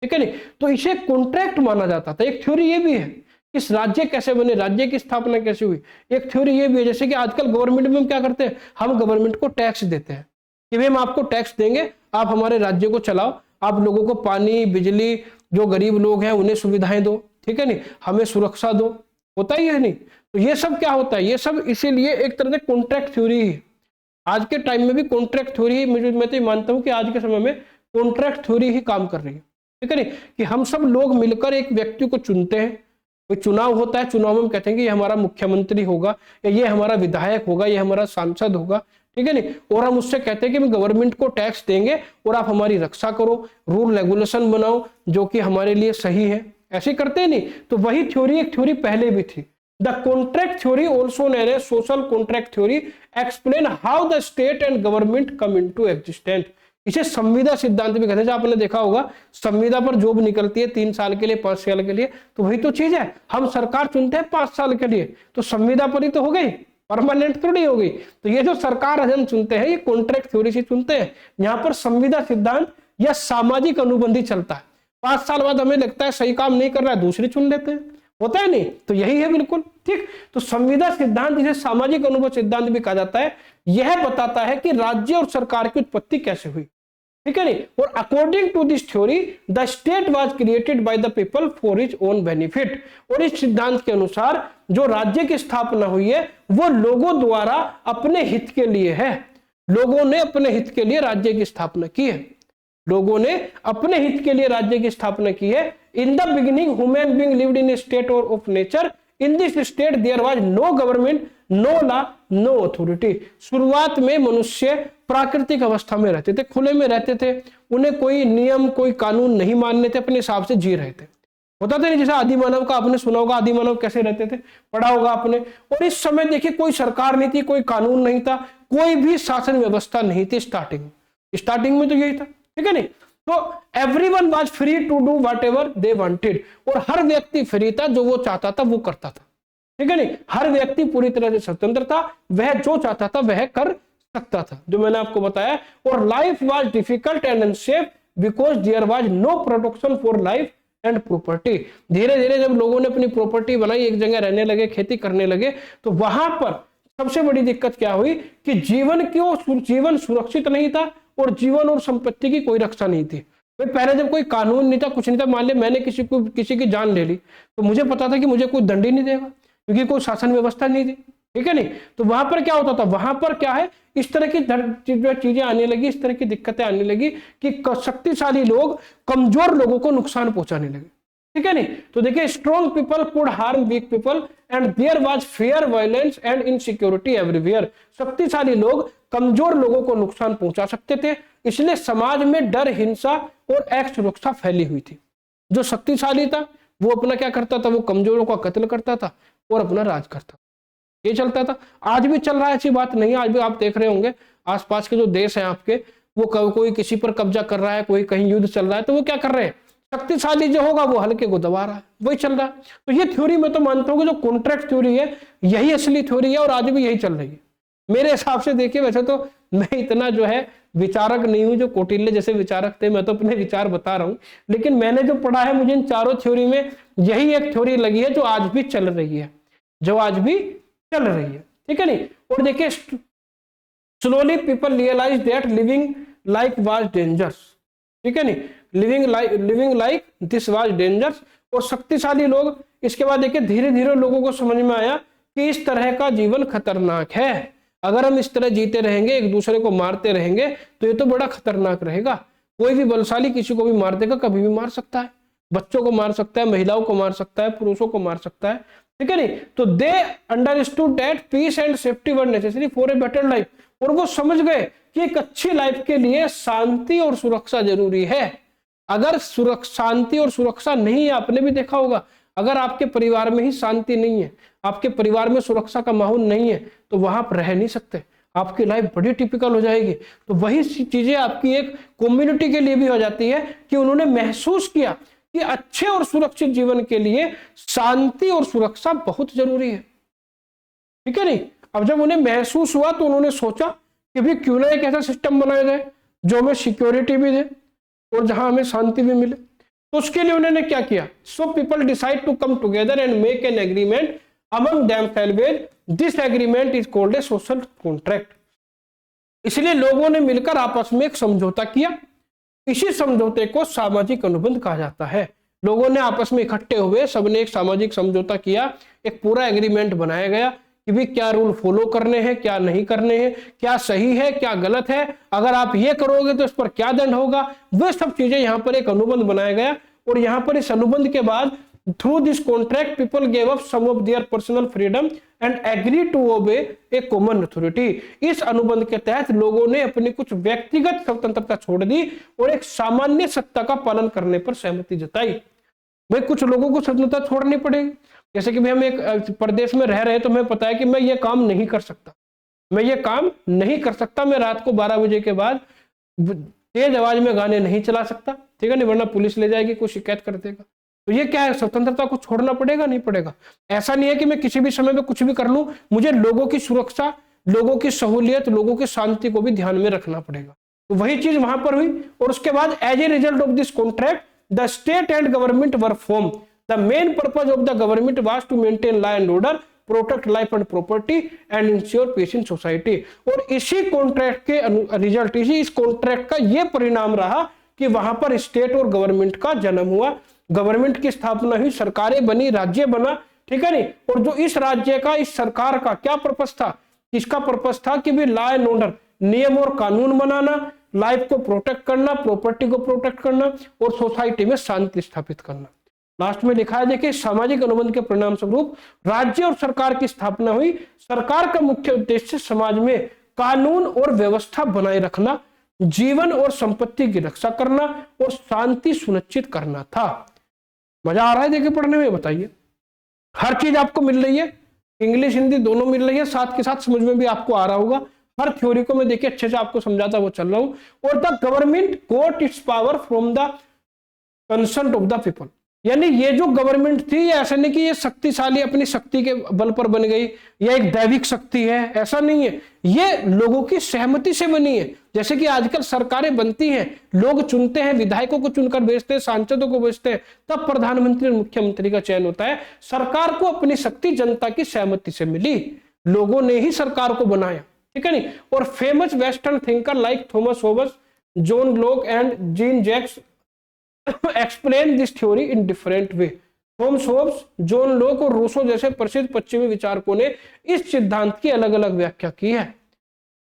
ठीक है नहीं। तो इसे कॉन्ट्रैक्ट माना जाता था। एक थ्योरी ये भी है कि राज्य कैसे बने, राज्य की स्थापना कैसे हुई। एक थ्योरी ये भी है जैसे कि आजकल गवर्नमेंट में हम क्या करते हैं, हम गवर्नमेंट को टैक्स देते हैं कि भाई हम आपको टैक्स देंगे, आप हमारे राज्य को चलाओ, आप लोगों को पानी बिजली, जो गरीब लोग हैं उन्हें सुविधाएं दो, ठीक है नहीं, हमें सुरक्षा दो, होता ही है नहीं। तो ये सब क्या होता है, ये सब इसीलिए एक तरह से कॉन्ट्रैक्ट थ्योरी ही है। आज के टाइम में भी कॉन्ट्रैक्ट थ्योरी ही, मैं तो मानता हूं कि आज के समय में कॉन्ट्रैक्ट थ्योरी ही काम कर रही है, ठीक है नहीं, कि हम सब लोग मिलकर एक व्यक्ति को चुनते हैं, कोई चुनाव होता है, चुनाव में हम कहते हैं कि ये हमारा मुख्यमंत्री होगा, या ये हमारा विधायक होगा, ये हमारा सांसद होगा, ठीक है नहीं, और हम उससे कहते हैं कि हम गवर्नमेंट को टैक्स देंगे और आप हमारी रक्षा करो, रूल रेगुलेशन बनाओ जो कि हमारे लिए सही है, ऐसे करते हैं नहीं। तो वही थ्योरी, एक थ्योरी पहले भी थी। The contract theory also known as social contract theory explain how the state and government come into existence. इसे संविदा सिद्धांत भी कहते हैं। आपने देखा होगा संविदा पर जॉब निकलती है 3 साल के लिए, 5 साल के लिए, तो वही तो चीज है, हम सरकार चुनते हैं 5 साल के लिए, तो संविदा पर ही तो हो गई, परमानेंट थोड़ी हो गई। तो ये जो सरकार हम चुनते हैं, ये कॉन्ट्रैक्ट थ्योरी से चुनते हैं, यहाँ पर संविदा सिद्धांत या सामाजिक अनुबंधी चलता है। 5 साल बाद हमें लगता है सही काम नहीं कर रहा है, दूसरी चुन लेते हैं, होता है नहीं, तो यही है बिल्कुल ठीक। तो संविदा सिद्धांत, जिसे सामाजिक अनुबंध सिद्धांत भी कहा जाता है, यह बताता है कि राज्य और सरकार की उत्पत्ति कैसे हुई, ठीक है नहीं। और according to this theory the state was created by the people for his own benefit. और इस सिद्धांत के अनुसार जो राज्य की स्थापना हुई है वो लोगों द्वारा अपने हित के लिए है। लोगों ने अपने हित के लिए राज्य की स्थापना की है, लोगों ने अपने हित के लिए राज्य की स्थापना की है। In the beginning human being lived in a state और of nature, in this state there was no government, no law, no authority. शुरुआत में मनुष्य प्राकृतिक अवस्था में रहते थे, खुले में रहते थे, उन्हें कोई नियम कोई कानून नहीं मानने थे, अपने हिसाब से जी रहे थे। होता था नहीं, जैसे आदि मानव का आपने सुना होगा, आदि मानव कैसे रहते थे, पढ़ा होगा आपने। और इस समय देखिए कोई सरकार नहीं थी, कोई कानून नहीं था, कोई भी शासन व्यवस्था नहीं थी। स्टार्टिंग में तो यही था, ठीक है नहीं। तो everyone was free to do whatever they wanted, और हर व्यक्ति फ्री था, जो वो चाहता था वो करता था, ठीक है नहीं। हर व्यक्ति पूरी तरह से स्वतंत्र था, वह जो चाहता था वह कर सकता था, जो मैंने आपको बताया। और life was difficult and unsafe because there was no protection for life and property. धीरे धीरे जब लोगों ने अपनी प्रॉपर्टी बनाई, एक जगह रहने लगे, खेती करने लगे, तो वहां पर सबसे बड़ी दिक्कत क्या हुई कि जीवन सुरक्षित नहीं था और जीवन और संपत्ति की कोई रक्षा नहीं थी। भाई पहले जब कोई कानून नहीं था, कुछ नहीं था, मान लिया मैंने किसी की जान ले ली, तो मुझे पता था कि मुझे कोई दंड ही नहीं देगा, क्योंकि कोई शासन व्यवस्था नहीं थी, ठीक है नहीं। तो वहां पर क्या होता था, वहां पर क्या है, इस तरह की चीजें आने लगी, इस तरह की दिक्कतें आने लगी कि शक्तिशाली लोग कमजोर लोगों को नुकसान पहुंचाने लगे, ठीक है नहीं। तो देखिए strong people could harm weak people and there was fear, violence and insecurity everywhere. शक्तिशाली लोग कमजोर लोगों को नुकसान पहुंचा सकते थे, इसलिए समाज में डर, हिंसा और असुरक्षा फैली हुई थी। जो शक्तिशाली था वो अपना क्या करता था, वो कमजोरों का कत्ल करता था और अपना राज करता, ये चलता था। आज भी चल रहा है, ऐसी बात नहीं है। आज भी आप देख रहे होंगे आसपास के जो देश हैं आपके, वो कोई किसी पर कब्जा कर रहा है, कोई कहीं युद्ध चल रहा है, तो वो क्या कर रहे हैं, शक्तिशाली जो होगा वो हल्के को दबा रहा है, वही चल रहा है। तो ये थ्योरी मैं तो मानता हूँ कि जो कॉन्ट्रैक्ट थ्योरी है यही असली थ्योरी है और आज भी यही चल रही है मेरे हिसाब से। देखिए वैसे तो मैं इतना जो है विचारक नहीं हूं जो कौटिल्य जैसे विचारक थे, मैं तो अपने विचार बता रहा हूं, लेकिन मैंने जो पढ़ा है मुझे इन चारों थ्योरी में यही एक थ्योरी लगी है जो आज भी चल रही है, ठीक है नहीं। और देखिए slowly people realise that living like was dangerous, ठीक है नहीं, living like this was dangerous. और शक्तिशाली लोग इसके बाद देखिए धीरे धीरे लोगों को समझ में आया कि इस तरह का जीवन खतरनाक है, अगर हम इस तरह जीते रहेंगे, एक दूसरे को मारते रहेंगे, तो ये तो बड़ा खतरनाक रहेगा। कोई भी बलशाली किसी को भी मार देगा, कभी भी मार सकता है, बच्चों को मार सकता है, महिलाओं को मार सकता है, पुरुषों को मार सकता है, ठीक है नहीं। तो they understood that peace and safety were necessary for a better life. और वो समझ गए कि एक अच्छी लाइफ के लिए शांति और सुरक्षा जरूरी है। अगर शांति और सुरक्षा नहीं है, आपने भी देखा होगा, अगर आपके परिवार में ही शांति नहीं है, आपके परिवार में सुरक्षा का माहौल नहीं है, तो वहां आप रह नहीं सकते, आपकी लाइफ बड़ी टिपिकल हो जाएगी। तो वही चीजें आपकी एक कम्युनिटी के लिए भी हो जाती है कि उन्होंने महसूस किया कि अच्छे और सुरक्षित जीवन के लिए शांति और सुरक्षा बहुत जरूरी है, ठीक है नहीं। अब जब उन्हें महसूस हुआ तो उन्होंने सोचा कि भी क्यों ना एक ऐसा सिस्टम बनाया जाए जो हमें सिक्योरिटी भी दे और जहां हमें शांति भी मिले। तो उसके लिए उन्होंने क्या किया, so people decide to come together and make an agreement among themselves, this agreement is called a social contract. इसलिए लोगों ने मिलकर आपस में एक समझौता किया, इसी समझौते को सामाजिक अनुबंध कहा जाता है। लोगों ने आपस में इकट्ठे हुए, सबने एक सामाजिक समझौता किया, एक पूरा एग्रीमेंट बनाया गया कि भी क्या रूल फॉलो करने हैं, क्या नहीं करने हैं, क्या सही है, क्या गलत है, अगर आप ये करोगे तो इस पर क्या दंड होगा, वे सब चीजें यहाँ पर एक अनुबंध बनाया गया। और यहाँ पर इस अनुबंध के बाद through this contract people gave up some of their personal freedom and agree to obey a common authority. इस अनुबंध के तहत लोगों ने अपनी कुछ व्यक्तिगत स्वतंत्रता छोड़ दी और एक सामान्य सत्ता का पालन करने पर सहमति जताई। भाई कुछ लोगों को स्वतंत्रता छोड़नी पड़ेगी, जैसे कि भाई हम एक प्रदेश में रह रहे हैं तो हमें पता है कि मैं ये काम नहीं कर सकता, मैं ये काम नहीं कर सकता, मैं रात को 12 बजे के बाद तेज आवाज में गाने नहीं चला सकता, ठीक है नहीं, वरना पुलिस ले जाएगी, कोई शिकायत कर देगा। तो ये क्या है, स्वतंत्रता को छोड़ना पड़ेगा, नहीं पड़ेगा? ऐसा नहीं है कि मैं किसी भी समय में कुछ भी कर लूं, मुझे लोगों की सुरक्षा, लोगों की सहूलियत, लोगों की शांति को भी ध्यान में रखना पड़ेगा। तो वही चीज वहां पर हुई। और उसके बाद as a result of this contract the state and government were form. The main purpose of the government was to maintain law and order, protect life and property and ensure peace in society. और इसी कॉन्ट्रैक्ट के रिजल्ट, इस कॉन्ट्रैक्ट का यह परिणाम रहा कि वहां पर स्टेट और गवर्नमेंट का जन्म हुआ, गवर्नमेंट की स्थापना हुई, सरकारें बनी, राज्य बना, ठीक है नहीं। और जो इस राज्य का, इस सरकार का क्या पर्पस था, इसका पर्पस था कि भी लॉ एंड ऑर्डर, नियम और कानून बनाना, लाइफ को प्रोटेक्ट करना, प्रॉपर्टी को प्रोटेक्ट करना और सोसाइटी में शांति स्थापित करना। लास्ट में लिखा है, देखिए सामाजिक अनुबंध के परिणाम स्वरूप राज्य और सरकार की स्थापना हुई। सरकार का मुख्य उद्देश्य समाज में कानून और व्यवस्था बनाए रखना, जीवन और संपत्ति की रक्षा करना और शांति सुनिश्चित करना था। मजा आ रहा है देखिए पढ़ने में? बताइए, हर चीज आपको मिल रही है, इंग्लिश हिंदी दोनों मिल रही है, साथ के साथ समझ में भी आपको आ रहा होगा। हर थ्योरी को मैं देखिए अच्छे से आपको समझाता वो चल रहा हूं। और the government got its power from the concern of the people, यानी ये जो गवर्नमेंट थी, ये ऐसा नहीं कि ये शक्तिशाली अपनी शक्ति के बल पर बन गई या एक दैविक शक्ति है, ऐसा नहीं है, ये लोगों की सहमति से बनी है। जैसे कि आजकल सरकारें बनती हैं, लोग चुनते हैं, विधायकों को चुनकर भेजते हैं, सांसदों को भेजते हैं, तब प्रधानमंत्री और मुख्यमंत्री का चयन होता है। सरकार को अपनी शक्ति जनता की सहमति से मिली, लोगों ने ही सरकार को बनाया, ठीक है नहीं। और famous western thinker like Thomas Hobbes, John Locke and Jean Jacques explain this theory in different way. Thomas Hobbes, John Locke और रूसो जैसे प्रसिद्ध पश्चिमी विचारकों ने इस सिद्धांत की अलग अलग व्याख्या की है,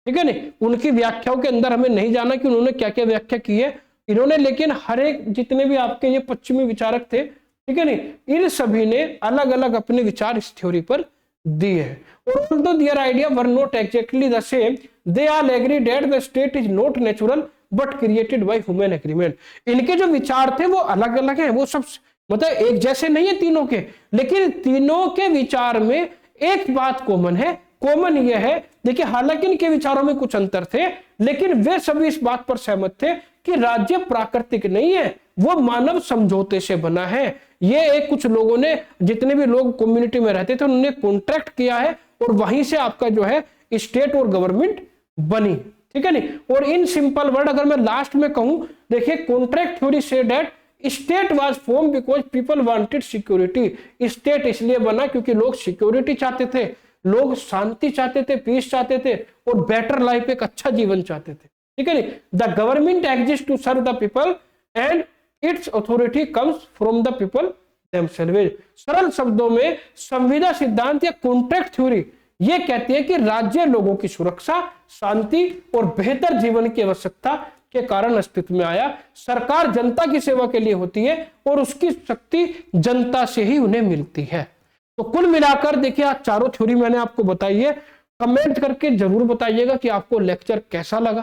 ठीक है नहीं। उनकी व्याख्याओं के अंदर हमें नहीं जाना कि उन्होंने क्या क्या व्याख्या की है इन्होंने, लेकिन हर एक जितने भी आपके ये पश्चिमी विचारक थे, ठीक है नहीं, इन सभी ने अलग अलग अपने विचार इस थ्योरी पर दिए हैं। और although their idea were not exactly the same, they all agree that the state is not natural but created by human agreement। इनके जो विचार थे वो अलग अलग हैं, वो सब मतलब एक जैसे नहीं है तीनों के, लेकिन तीनों के विचार में एक बात कॉमन है। कॉमन ये है, देखिए हालांकि इनके विचारों में कुछ अंतर थे, लेकिन वे सभी इस बात पर सहमत थे कि राज्य प्राकृतिक नहीं है, वो मानव समझौते से बना है। ये एक कुछ लोगों ने, जितने भी लोग कम्युनिटी में रहते थे, उन्होंने कॉन्ट्रैक्ट किया है और वहीं से आपका जो है स्टेट और गवर्नमेंट बनी, ठीक है नहीं। और इन सिंपल वर्ड अगर मैं लास्ट में कहूं, देखिए कॉन्ट्रैक्ट थ्योरी से that state was form because people wanted security. State इसलिए बना क्योंकि लोग सिक्योरिटी चाहते थे, लोग शांति चाहते थे, पीस चाहते थे और बेटर लाइफ, एक अच्छा जीवन चाहते थे, ठीक है नहीं। The government exist to serve the people and its authority comes from the people themselves. सरल शब्दों में संविदा सिद्धांत या कॉन्ट्रैक्ट थ्योरी ये कहती है कि राज्य लोगों की सुरक्षा, शांति और बेहतर जीवन की आवश्यकता के कारण अस्तित्व में आया। सरकार जनता की सेवा के लिए होती है और उसकी शक्ति जनता से ही उन्हें मिलती है। तो कुल मिलाकर देखिए आज चारों थ्योरी मैंने आपको बताई है। कमेंट करके जरूर बताइएगा कि आपको लेक्चर कैसा लगा,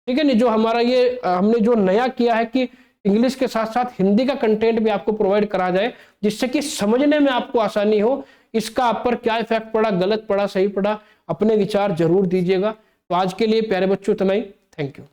ठीक है नहीं। जो हमारा ये हमने जो नया किया है कि इंग्लिश के साथ साथ हिंदी का कंटेंट भी आपको प्रोवाइड करा जाए, जिससे कि समझने में आपको आसानी हो। इसका आप पर क्या इफेक्ट पड़ा, गलत पड़ा, सही पड़ा, अपने विचार जरूर दीजिएगा। तो आज के लिए प्यारे बच्चों इतना ही। Thank you.